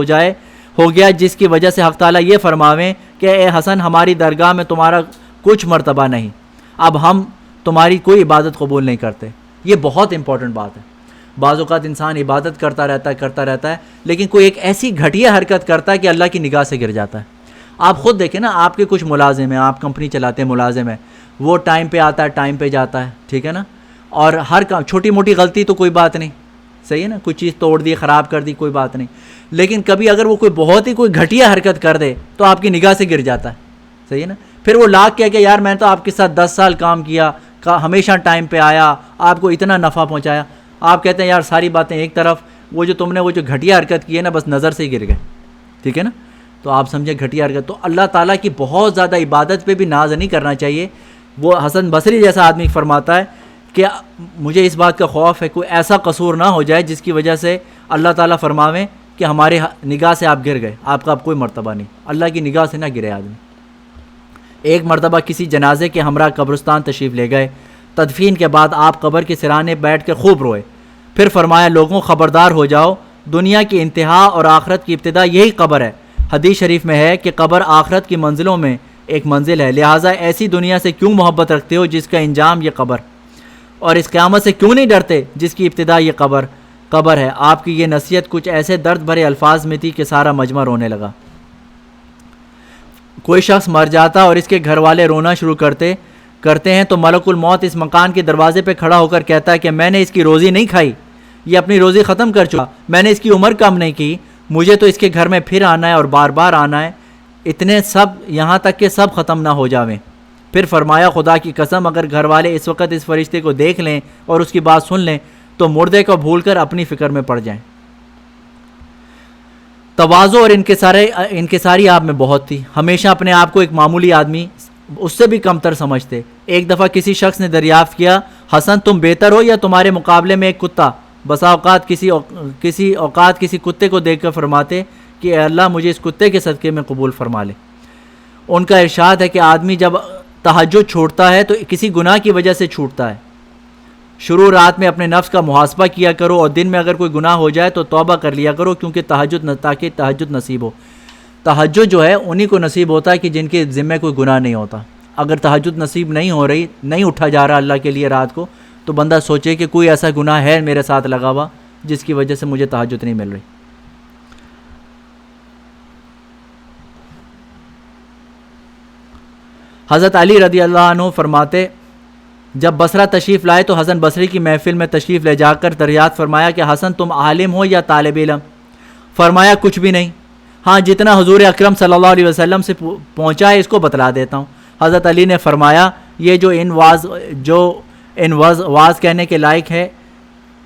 ہو گیا جس کی وجہ سے حق تعالیٰ یہ فرماویں کہ اے حسن ہماری درگاہ میں تمہارا کچھ مرتبہ نہیں، اب ہم تمہاری کوئی عبادت قبول نہیں کرتے۔ یہ بہت امپورٹنٹ بات ہے۔ بعض اوقات انسان عبادت کرتا رہتا ہے لیکن کوئی ایک ایسی گھٹیا حرکت کرتا ہے کہ اللہ کی نگاہ سے گر جاتا ہے۔ آپ خود دیکھیں نا، آپ کے کچھ ملازم ہیں، آپ کمپنی چلاتے ہیں، ملازم ہیں، وہ ٹائم پہ آتا ہے، ٹائم پہ جاتا ہے، ٹھیک ہے نا، اور ہر کام چھوٹی موٹی غلطی تو کوئی بات نہیں، صحیح ہے نا، کوئی چیز توڑ دی، خراب کر دی، کوئی بات نہیں، لیکن کبھی اگر وہ کوئی بہت ہی کوئی گھٹیا حرکت کر دے تو آپ کی نگاہ سے گر جاتا ہے، صحیح ہے نا۔ پھر وہ لاکھ کہہ کہ یار میں نے تو آپ کے ساتھ 10 سال کام کیا، ہمیشہ ٹائم پہ آیا، آپ کو اتنا نفع پہنچایا، آپ کہتے ہیں یار ساری باتیں ایک طرف، وہ جو تم نے وہ جو گھٹیا حرکت کی ہے نا بس نظر سے ہی گر گئے، ٹھیک ہے نا۔ تو آپ سمجھیں گھٹیا حرکت، تو اللہ تعالیٰ کی بہت زیادہ عبادت پہ بھی ناز نہیں کرنا چاہیے۔ وہ حسن بصری جیسا آدمی فرماتا ہے کہ مجھے اس بات کا خوف ہے کوئی ایسا قصور نہ ہو جائے جس کی وجہ سے اللہ تعالیٰ فرماویں کہ ہمارے نگاہ سے آپ گر گئے، آپ کا اب کوئی مرتبہ نہیں، اللہ کی نگاہ سے نہ گرے آدمی۔ ایک مرتبہ کسی جنازے کے ہمراہ قبرستان تشریف لے گئے، تدفین کے بعد آپ قبر کے سرانے بیٹھ کر خوب روئے، پھر فرمایا لوگوں خبردار ہو جاؤ، دنیا کی انتہا اور آخرت کی ابتدا یہی قبر ہے۔ حدیث شریف میں ہے کہ قبر آخرت کی منزلوں میں ایک منزل ہے، لہٰذا ایسی دنیا سے کیوں محبت رکھتے ہو جس کا انجام یہ قبر، اور اس قیامت سے کیوں نہیں ڈرتے جس کی ابتدا یہ قبر ہے۔ آپ کی یہ نصیحت کچھ ایسے درد بھرے الفاظ میں تھی کہ سارا مجمع رونے لگا۔ کوئی شخص مر جاتا اور اس کے گھر والے رونا شروع کرتے ہیں تو ملک الموت اس مکان کے دروازے پہ کھڑا ہو کر کہتا ہے کہ میں نے اس کی روزی نہیں کھائی، یہ اپنی روزی ختم کر چکا، میں نے اس کی عمر کم نہیں کی، مجھے تو اس کے گھر میں پھر آنا ہے اور بار بار آنا ہے، اتنے سب یہاں تک کہ سب ختم نہ ہو جاویں۔ پھر فرمایا خدا کی قسم اگر گھر والے اس وقت اس فرشتے کو دیکھ لیں اور اس کی بات سن لیں تو مردے کو بھول کر اپنی فکر میں پڑ جائیں۔ تواضع اور انکساری آپ میں بہت تھی، ہمیشہ اپنے آپ کو ایک معمولی آدمی اس سے بھی کمتر سمجھتے۔ ایک دفعہ کسی شخص نے دریافت کیا، حسن تم بہتر ہو یا تمہارے مقابلے میں ایک کتا؟ بسا اوقات کسی کتے کو دیکھ کر فرماتے کہ اے اللہ مجھے اس کتے کے صدقے میں قبول فرما لے۔ ان کا ارشاد ہے کہ آدمی جب تہجد چھوڑتا ہے تو کسی گناہ کی وجہ سے چھوٹتا ہے۔ شروع رات میں اپنے نفس کا محاسبہ کیا کرو، اور دن میں اگر کوئی گناہ ہو جائے تو توبہ کر لیا کرو، تاکہ تہجد نصیب ہو۔ تہجد جو ہے انہی کو نصیب ہوتا ہے کہ جن کے ذمہ کوئی گناہ نہیں ہوتا۔ اگر تہجد نصیب نہیں ہو رہی، نہیں اٹھا جا رہا اللہ کے لیے رات کو، تو بندہ سوچے کہ کوئی ایسا گناہ ہے میرے ساتھ لگا ہوا جس کی وجہ سے مجھے تہجد نہیں مل رہی۔ حضرت علی رضی اللہ عنہ فرماتے، جب بصرہ تشریف لائے تو حسن بصری کی محفل میں تشریف لے جا کر دریافت فرمایا کہ حسن تم عالم ہو یا طالب علم؟ فرمایا کچھ بھی نہیں، ہاں جتنا حضور اکرم صلی اللہ علیہ وسلم سے پہنچا ہے اس کو بتلا دیتا ہوں۔ حضرت علی نے فرمایا یہ جو ان واز کہنے کے لائق ہے،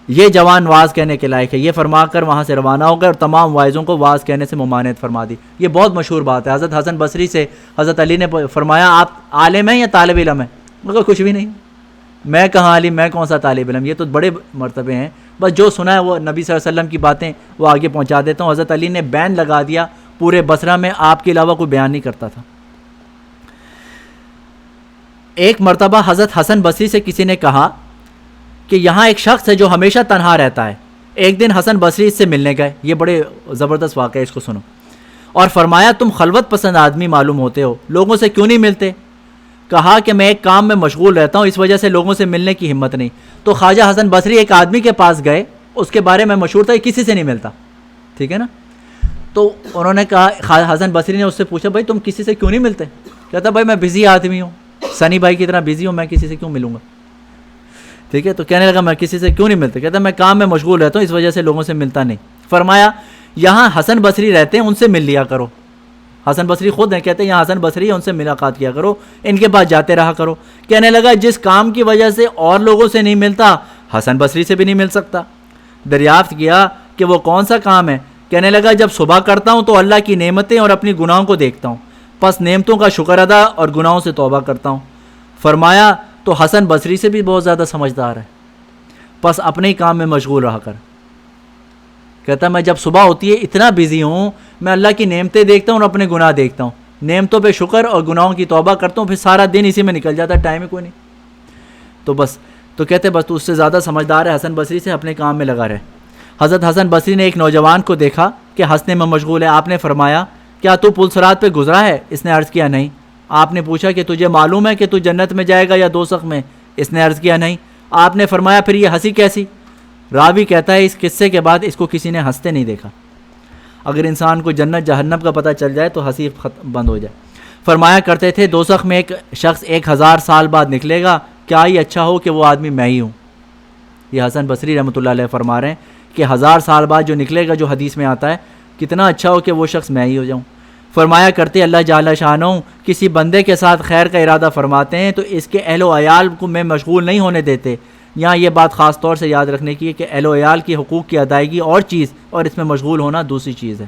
یہ جوان واز کہنے کے لائق ہے۔ یہ فرما کر وہاں سے روانہ ہو گئے اور تمام واعظوں کو واز کہنے سے ممانعت فرما دی۔ یہ بہت مشہور بات ہے۔ حضرت حسن بصری سے حضرت علی نے فرمایا آپ عالم ہیں یا طالب علم ہیں؟ مگر کچھ بھی نہیں، میں کہاں عالم، میں کون سا طالب علم، یہ تو بڑے مرتبے ہیں، بس جو سنا ہے وہ نبی صلی اللہ علیہ وسلم کی باتیں وہ آگے پہنچا دیتا ہوں۔ حضرت علی نے بین لگا دیا، پورے بصرہ میں آپ کے علاوہ کوئی بیان نہیں کرتا تھا۔ ایک مرتبہ حضرت حسن بصری سے کسی نے کہا کہ یہاں ایک شخص ہے جو ہمیشہ تنہا رہتا ہے۔ ایک دن حسن بصری اس سے ملنے گئے، یہ بڑے زبردست واقعہ ہے، اس کو سنو، اور فرمایا تم خلوت پسند آدمی معلوم ہوتے ہو، لوگوں سے کیوں نہیں ملتے؟ کہا کہ میں ایک کام میں مشغول رہتا ہوں، اس وجہ سے لوگوں سے ملنے کی ہمت نہیں۔ تو خواجہ حسن بصری ایک آدمی کے پاس گئے، اس کے بارے میں مشہور تھا کسی سے نہیں ملتا، ٹھیک ہے نا؟ تو انہوں نے کہا، حسن بصری نے اس سے پوچھا بھائی تم کسی سے کیوں نہیں ملتے؟ کہتا بھائی میں بزی آدمی ہوں، سنی بھائی کی طرح بزی ہوں، میں کسی سے کیوں ملوں گا؟ ٹھیک ہے، تو کہنے لگا میں کسی سے کیوں نہیں ملتا؟ کہتا میں کام میں مشغول رہتا ہوں، اس وجہ سے لوگوں سے ملتا نہیں۔ فرمایا یہاں حسن بصری رہتے ہیں، ان سے مل لیا کرو۔ حسن بصری خود ہیں، کہتے ہیں یہاں حسن بصری ہے، ان سے ملاقات کیا کرو، ان کے پاس جاتے رہا کرو۔ کہنے لگا جس کام کی وجہ سے اور لوگوں سے نہیں ملتا، حسن بصری سے بھی نہیں مل سکتا۔ دریافت کیا کہ وہ کون سا کام ہے؟ کہنے لگا جب صبح کرتا ہوں تو اللہ کی نعمتیں اور اپنی گناہوں کو دیکھتا ہوں، پس نعمتوں کا شکر ادا اور گناہوں سے توبہ کرتا ہوں۔ فرمایا تو حسن بصری سے بھی بہت زیادہ سمجھدار ہے، پس اپنے ہی کام میں مشغول رہا کر۔ کہتا میں جب صبح ہوتی ہے اتنا بزی ہوں، میں اللہ کی نعمتیں دیکھتا ہوں اور اپنے گناہ دیکھتا ہوں، نعمتوں پہ شکر اور گناہوں کی توبہ کرتا ہوں، پھر سارا دن اسی میں نکل جاتا ہے، ٹائم ہی کوئی نہیں۔ تو کہتے بس تو اس سے زیادہ سمجھدار ہے حسن بصری سے، اپنے کام میں لگا رہے۔ حضرت حسن بصری نے ایک نوجوان کو دیکھا کہ ہنسنے میں مشغول ہے۔ آپ نے فرمایا کیا تو پل صراط پہ گزرا ہے؟ اس نے عرض کیا نہیں۔ آپ نے پوچھا کہ تجھے معلوم ہے کہ تو جنت میں جائے گا یا دوزخ میں؟ اس نے عرض کیا نہیں۔ آپ نے فرمایا پھر یہ ہنسی کیسی؟ راوی کہتا ہے اس قصے کے بعد اس کو کسی نے ہنستے نہیں دیکھا۔ اگر انسان کو جنت جہنم کا پتہ چل جائے تو ہنسی بند ہو جائے۔ فرمایا کرتے تھے دوزخ میں ایک شخص 1000 سال بعد نکلے گا، کیا ہی اچھا ہو کہ وہ آدمی میں ہی ہوں۔ یہ حسن بصری رحمۃ اللہ علیہ فرما رہے ہیں کہ 1000 سال بعد جو نکلے گا، جو حدیث میں آتا ہے، کتنا اچھا ہو کہ وہ شخص میں ہی ہو جاؤں۔ فرمایا کرتے اللہ جل شانہ کسی بندے کے ساتھ خیر کا ارادہ فرماتے ہیں تو اس کے اہل و عیال کو میں مشغول نہیں ہونے دیتے۔ یہاں یہ بات خاص طور سے یاد رکھنے کی ہے کہ اہل و عیال کی حقوق کی ادائیگی اور چیز اور اس میں مشغول ہونا دوسری چیز ہے۔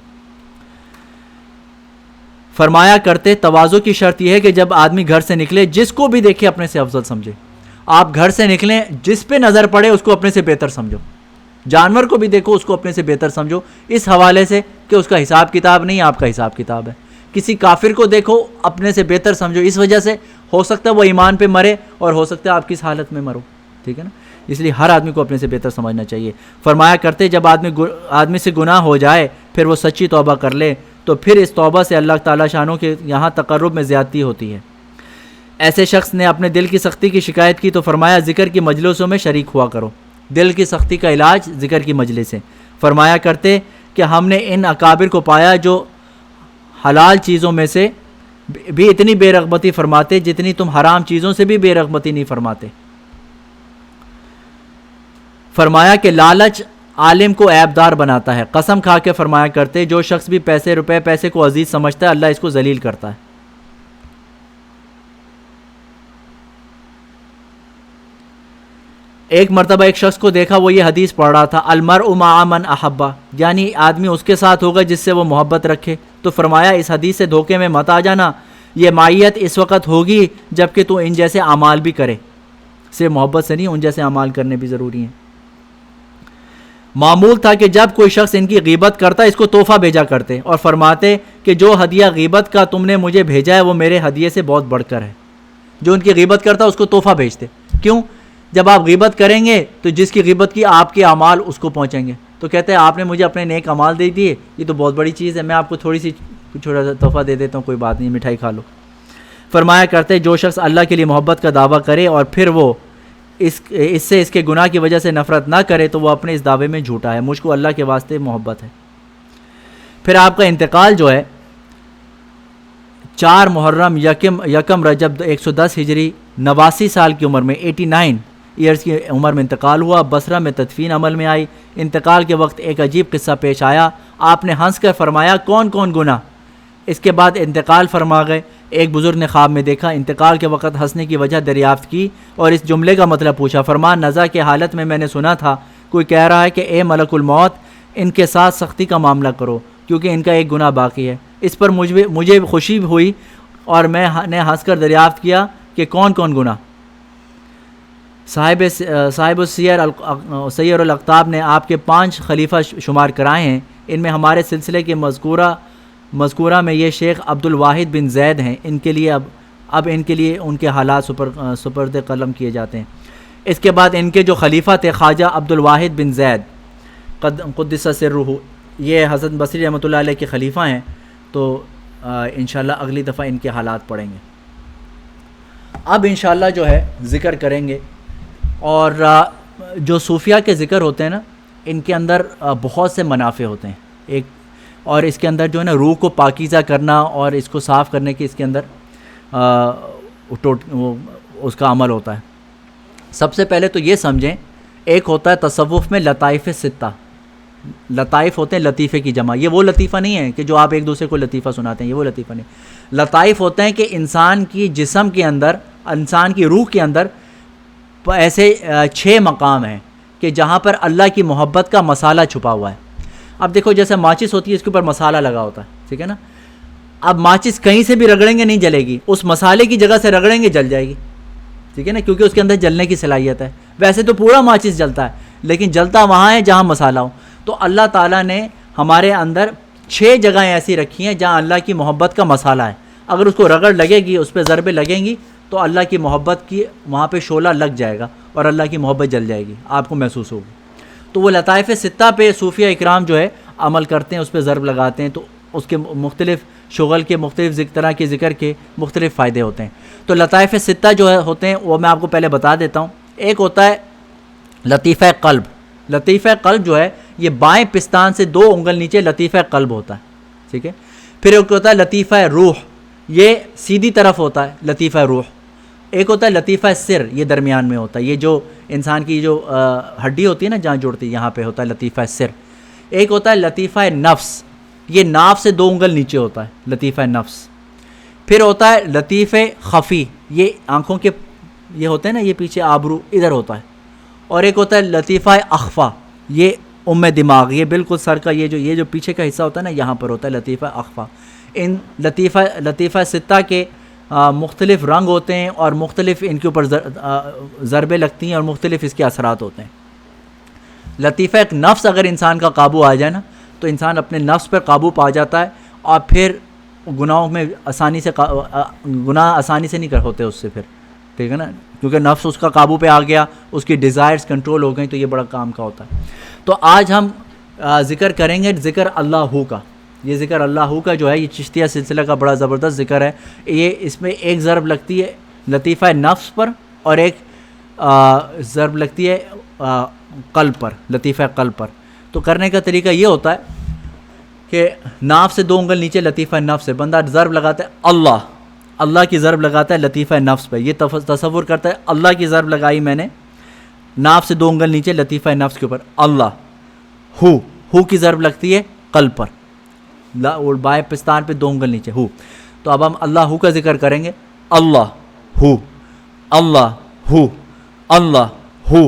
فرمایا کرتے تواضع کی شرط یہ ہے کہ جب آدمی گھر سے نکلے جس کو بھی دیکھے اپنے سے افضل سمجھے۔ آپ گھر سے نکلیں جس پہ نظر پڑے اس کو اپنے سے بہتر سمجھو، جانور کو بھی دیکھو اس کو اپنے سے بہتر سمجھو، اس حوالے سے کہ اس کا حساب کتاب نہیں، آپ کا حساب کتاب ہے۔ کسی کافر کو دیکھو اپنے سے بہتر سمجھو، اس وجہ سے ہو سکتا ہے وہ ایمان پہ مرے اور ہو سکتا ہے آپ کس حالت میں مرو، ٹھیک ہے نا؟ اس لیے ہر آدمی کو اپنے سے بہتر سمجھنا چاہیے۔ فرمایا کرتے جب آدمی سے گناہ ہو جائے پھر وہ سچی توبہ کر لے تو پھر اس توبہ سے اللہ تعالیٰ شانوں کے یہاں تقرب میں زیادتی ہوتی ہے۔ ایسے شخص نے اپنے دل کی سختی کی شکایت کی تو فرمایا ذکر کی مجلسوں میں شریک ہوا کرو۔ دل کی سختی کا علاج ذکر کی مجلس ہے۔ فرمایا کرتے کہ ہم نے ان اکابر کو پایا جو حلال چیزوں میں سے بھی اتنی بے رغبتی فرماتے جتنی تم حرام چیزوں سے بھی بے رغبتی نہیں فرماتے۔ فرمایا کہ لالچ عالم کو عیب دار بناتا ہے۔ قسم کھا کے فرمایا کرتے جو شخص بھی پیسے کو عزیز سمجھتا ہے اللہ اس کو ذلیل کرتا ہے۔ ایک مرتبہ ایک شخص کو دیکھا، وہ یہ حدیث پڑھ رہا تھا، المرء مع من احبہ، یعنی آدمی اس کے ساتھ ہوگا جس سے وہ محبت رکھے. تو فرمایا اس حدیث سے دھوکے میں مت آ جانا، یہ معیت اس وقت ہوگی جب کہ تو ان جیسے اعمال بھی کرے. صرف محبت سے نہیں، ان جیسے اعمال کرنے بھی ضروری ہیں. معمول تھا کہ جب کوئی شخص ان کی غیبت کرتا اس کو تحفہ بھیجا کرتے اور فرماتے کہ جو ہدیہ غیبت کا تم نے مجھے بھیجا ہے وہ میرے ہدیے سے بہت بڑھ کر ہے. جو ان کی غیبت کرتا اس کو تحفہ بھیجتے. کیوں؟ جب آپ غیبت کریں گے تو جس کی غیبت کی آپ کے اعمال اس کو پہنچیں گے. تو کہتے ہیں آپ نے مجھے اپنے نیک اعمال دے دیے، یہ تو بہت بڑی چیز ہے، میں آپ کو تھوڑی سی چھوٹا سا تحفہ دے دیتا ہوں، کوئی بات نہیں، مٹھائی کھا لو. فرمایا کرتے جو شخص اللہ کے لیے محبت کا دعویٰ کرے اور پھر وہ اس سے اس کے گناہ کی وجہ سے نفرت نہ کرے تو وہ اپنے اس دعوے میں جھوٹا ہے. مجھ کو اللہ کے واسطے محبت ہے. پھر آپ کا انتقال جو ہے 4 محرم یکم رجب 110 ہجری 89 سال کی عمر میں 89 ایئرس کی عمر میں انتقال ہوا. بصرہ میں تدفین عمل میں آئی. انتقال کے وقت ایک عجیب قصہ پیش آیا. آپ نے ہنس کر فرمایا کون کون گناہ. اس کے بعد انتقال فرما گئے. ایک بزرگ نے خواب میں دیکھا، انتقال کے وقت ہنسنے کی وجہ دریافت کی اور اس جملے کا مطلب پوچھا. فرمان نزا کے حالت میں نے سنا تھا کوئی کہہ رہا ہے کہ اے ملک الموت ان کے ساتھ سختی کا معاملہ کرو کیونکہ ان کا ایک گناہ باقی ہے. اس پر مجھے خوشی ہوئی اور میں نے ہنس کر دریافت کیا کہ کون کون گناہ. صاحب سیر الاقطاب نے آپ کے 5 خلیفہ شمار کرائے ہیں. ان میں ہمارے سلسلے کے مذکورہ میں یہ شیخ عبد الواحد بن زید ہیں. ان کے لیے اب ان کے لیے ان کے حالات سپرد قلم کیے جاتے ہیں. اس کے بعد ان کے جو خلیفہ تھے خواجہ عبد الواحد بن زید قدس سرہ، یہ حضرت بصری رحمۃ اللہ علیہ کے خلیفہ ہیں. تو انشاءاللہ اگلی دفعہ ان کے حالات پڑھیں گے. اب انشاءاللہ جو ہے ذکر کریں گے. اور جو صوفیہ کے ذکر ہوتے ہیں نا، ان کے اندر بہت سے منافع ہوتے ہیں. اور اس کے اندر جو ہے نا روح کو پاکیزہ کرنا اور اس کو صاف کرنے کی اس کے اندر اس کا عمل ہوتا ہے. سب سے پہلے تو یہ سمجھیں، ایک ہوتا ہے تصوف میں لطائف 6. لطائف ہوتے ہیں لطیفے کی جمع. یہ وہ لطیفہ نہیں ہے کہ جو آپ ایک دوسرے کو لطیفہ سناتے ہیں، یہ وہ لطیفہ نہیں. لطائف ہوتے ہیں کہ انسان کی جسم کے اندر، انسان کی روح کے اندر ایسے 6 مقام ہیں کہ جہاں پر اللہ کی محبت کا مسالہ چھپا ہوا ہے. اب دیکھو جیسے ماچس ہوتی ہے، اس کے اوپر مسالہ لگا ہوتا ہے، ٹھیک ہے نا. اب ماچس کہیں سے بھی رگڑیں گے نہیں جلے گی، اس مسالے کی جگہ سے رگڑیں گے جل جائے گی، ٹھیک ہے نا، کیونکہ اس کے اندر جلنے کی صلاحیت ہے. ویسے تو پورا ماچس جلتا ہے لیکن جلتا وہاں ہے جہاں مسالہ ہو. تو اللہ تعالیٰ نے ہمارے اندر 6 جگہیں ایسی رکھی ہیں جہاں اللہ کی محبت کا مسالہ ہے. اگر اس کو رگڑ لگے گی، اس پہ ضربیں لگیں گی تو اللہ کی محبت کی وہاں پہ شعلہ لگ جائے گا اور اللہ کی محبت جل جائے گی، آپ کو محسوس ہوگی. تو وہ لطائف 6 پہ صوفیہ اکرام جو ہے عمل کرتے ہیں، اس پہ ضرب لگاتے ہیں. تو اس کے مختلف شغل کے مختلف طرح کے ذکر کے مختلف فائدے ہوتے ہیں. تو لطائف 6 جو ہوتے ہیں وہ میں آپ کو پہلے بتا دیتا ہوں. ایک ہوتا ہے لطیفہ قلب. لطیفہ قلب جو ہے یہ بائیں پستان سے 2 انگل نیچے لطیفہ قلب ہوتا ہے، ٹھیک ہے. پھر ایک ہوتا ہے لطیفہ روح، یہ سیدھی طرف ہوتا ہے لطیفہ روح. ایک ہوتا ہے لطیفہ سر، یہ درمیان میں ہوتا ہے، یہ جو انسان کی جو ہڈی ہوتی ہے نا جہاں جوڑتی ہے، یہاں پہ ہوتا ہے لطیفہ سر. ایک ہوتا ہے لطیفہ نفس، یہ ناف سے 2 انگل نیچے ہوتا ہے لطیفہ نفس. پھر ہوتا ہے لطیفہ خفی، یہ آنکھوں کے یہ ہوتے ہیں نا، یہ پیچھے آبرو ادھر ہوتا ہے. اور ایک ہوتا ہے لطیفہ اخفا، یہ دماغ، یہ بالکل سر کا یہ جو پیچھے کا حصہ ہوتا ہے نا، یہاں پر ہوتا ہے لطیفہ اخفا. ان لطیفہ 6 کے مختلف رنگ ہوتے ہیں اور مختلف ان کے اوپر ضربیں لگتی ہیں اور مختلف اس کے اثرات ہوتے ہیں. لطیفہ نفس اگر انسان کا قابو آ جائے نا تو انسان اپنے نفس پر قابو پا جاتا ہے اور پھر گناہوں میں گناہ آسانی سے نہیں ہوتے اس سے پھر، ٹھیک ہے نا، کیونکہ نفس اس کا قابو پہ آ گیا، اس کی ڈیزائرز کنٹرول ہو گئیں، تو یہ بڑا کام کا ہوتا ہے. تو آج ہم ذکر کریں گے ذکر اللہ کا. یہ ذکر اللہ کا جو ہے یہ چشتیہ سلسلہ کا بڑا زبردست ذکر ہے. یہ اس میں ایک ضرب لگتی ہے لطیفہ نفس پر اور ایک ضرب لگتی ہے قلب پر، لطیفہ قلب پر. تو کرنے کا طریقہ یہ ہوتا ہے کہ ناف سے 2 انگل نیچے لطیفہ نفس ہے، بندہ ضرب لگاتا ہے اللہ کی ضرب لگاتا ہے لطیفہ نفس پہ. یہ تصور کرتا ہے اللہ کی ضرب لگائی میں نے ناف سے 2 انگل نیچے لطیفہ نفس کے اوپر. اللہ ہو کی ضرب لگتی ہے قلب پر، اور بائیں پستان پہ 2 انگل نیچے ہو. تو اب ہم اللہ کا ذکر کریں گے. اللہ ہو، اللہ ہو، اللہ ہو.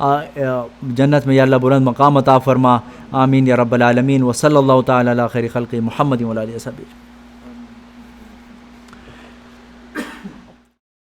جنت میں یا اللہ بلند مقام عطا فرما، آمین یا رب العالمین۔ وصلی اللہ تعالی علی خیر خلق محمد و علیہ وسلم۔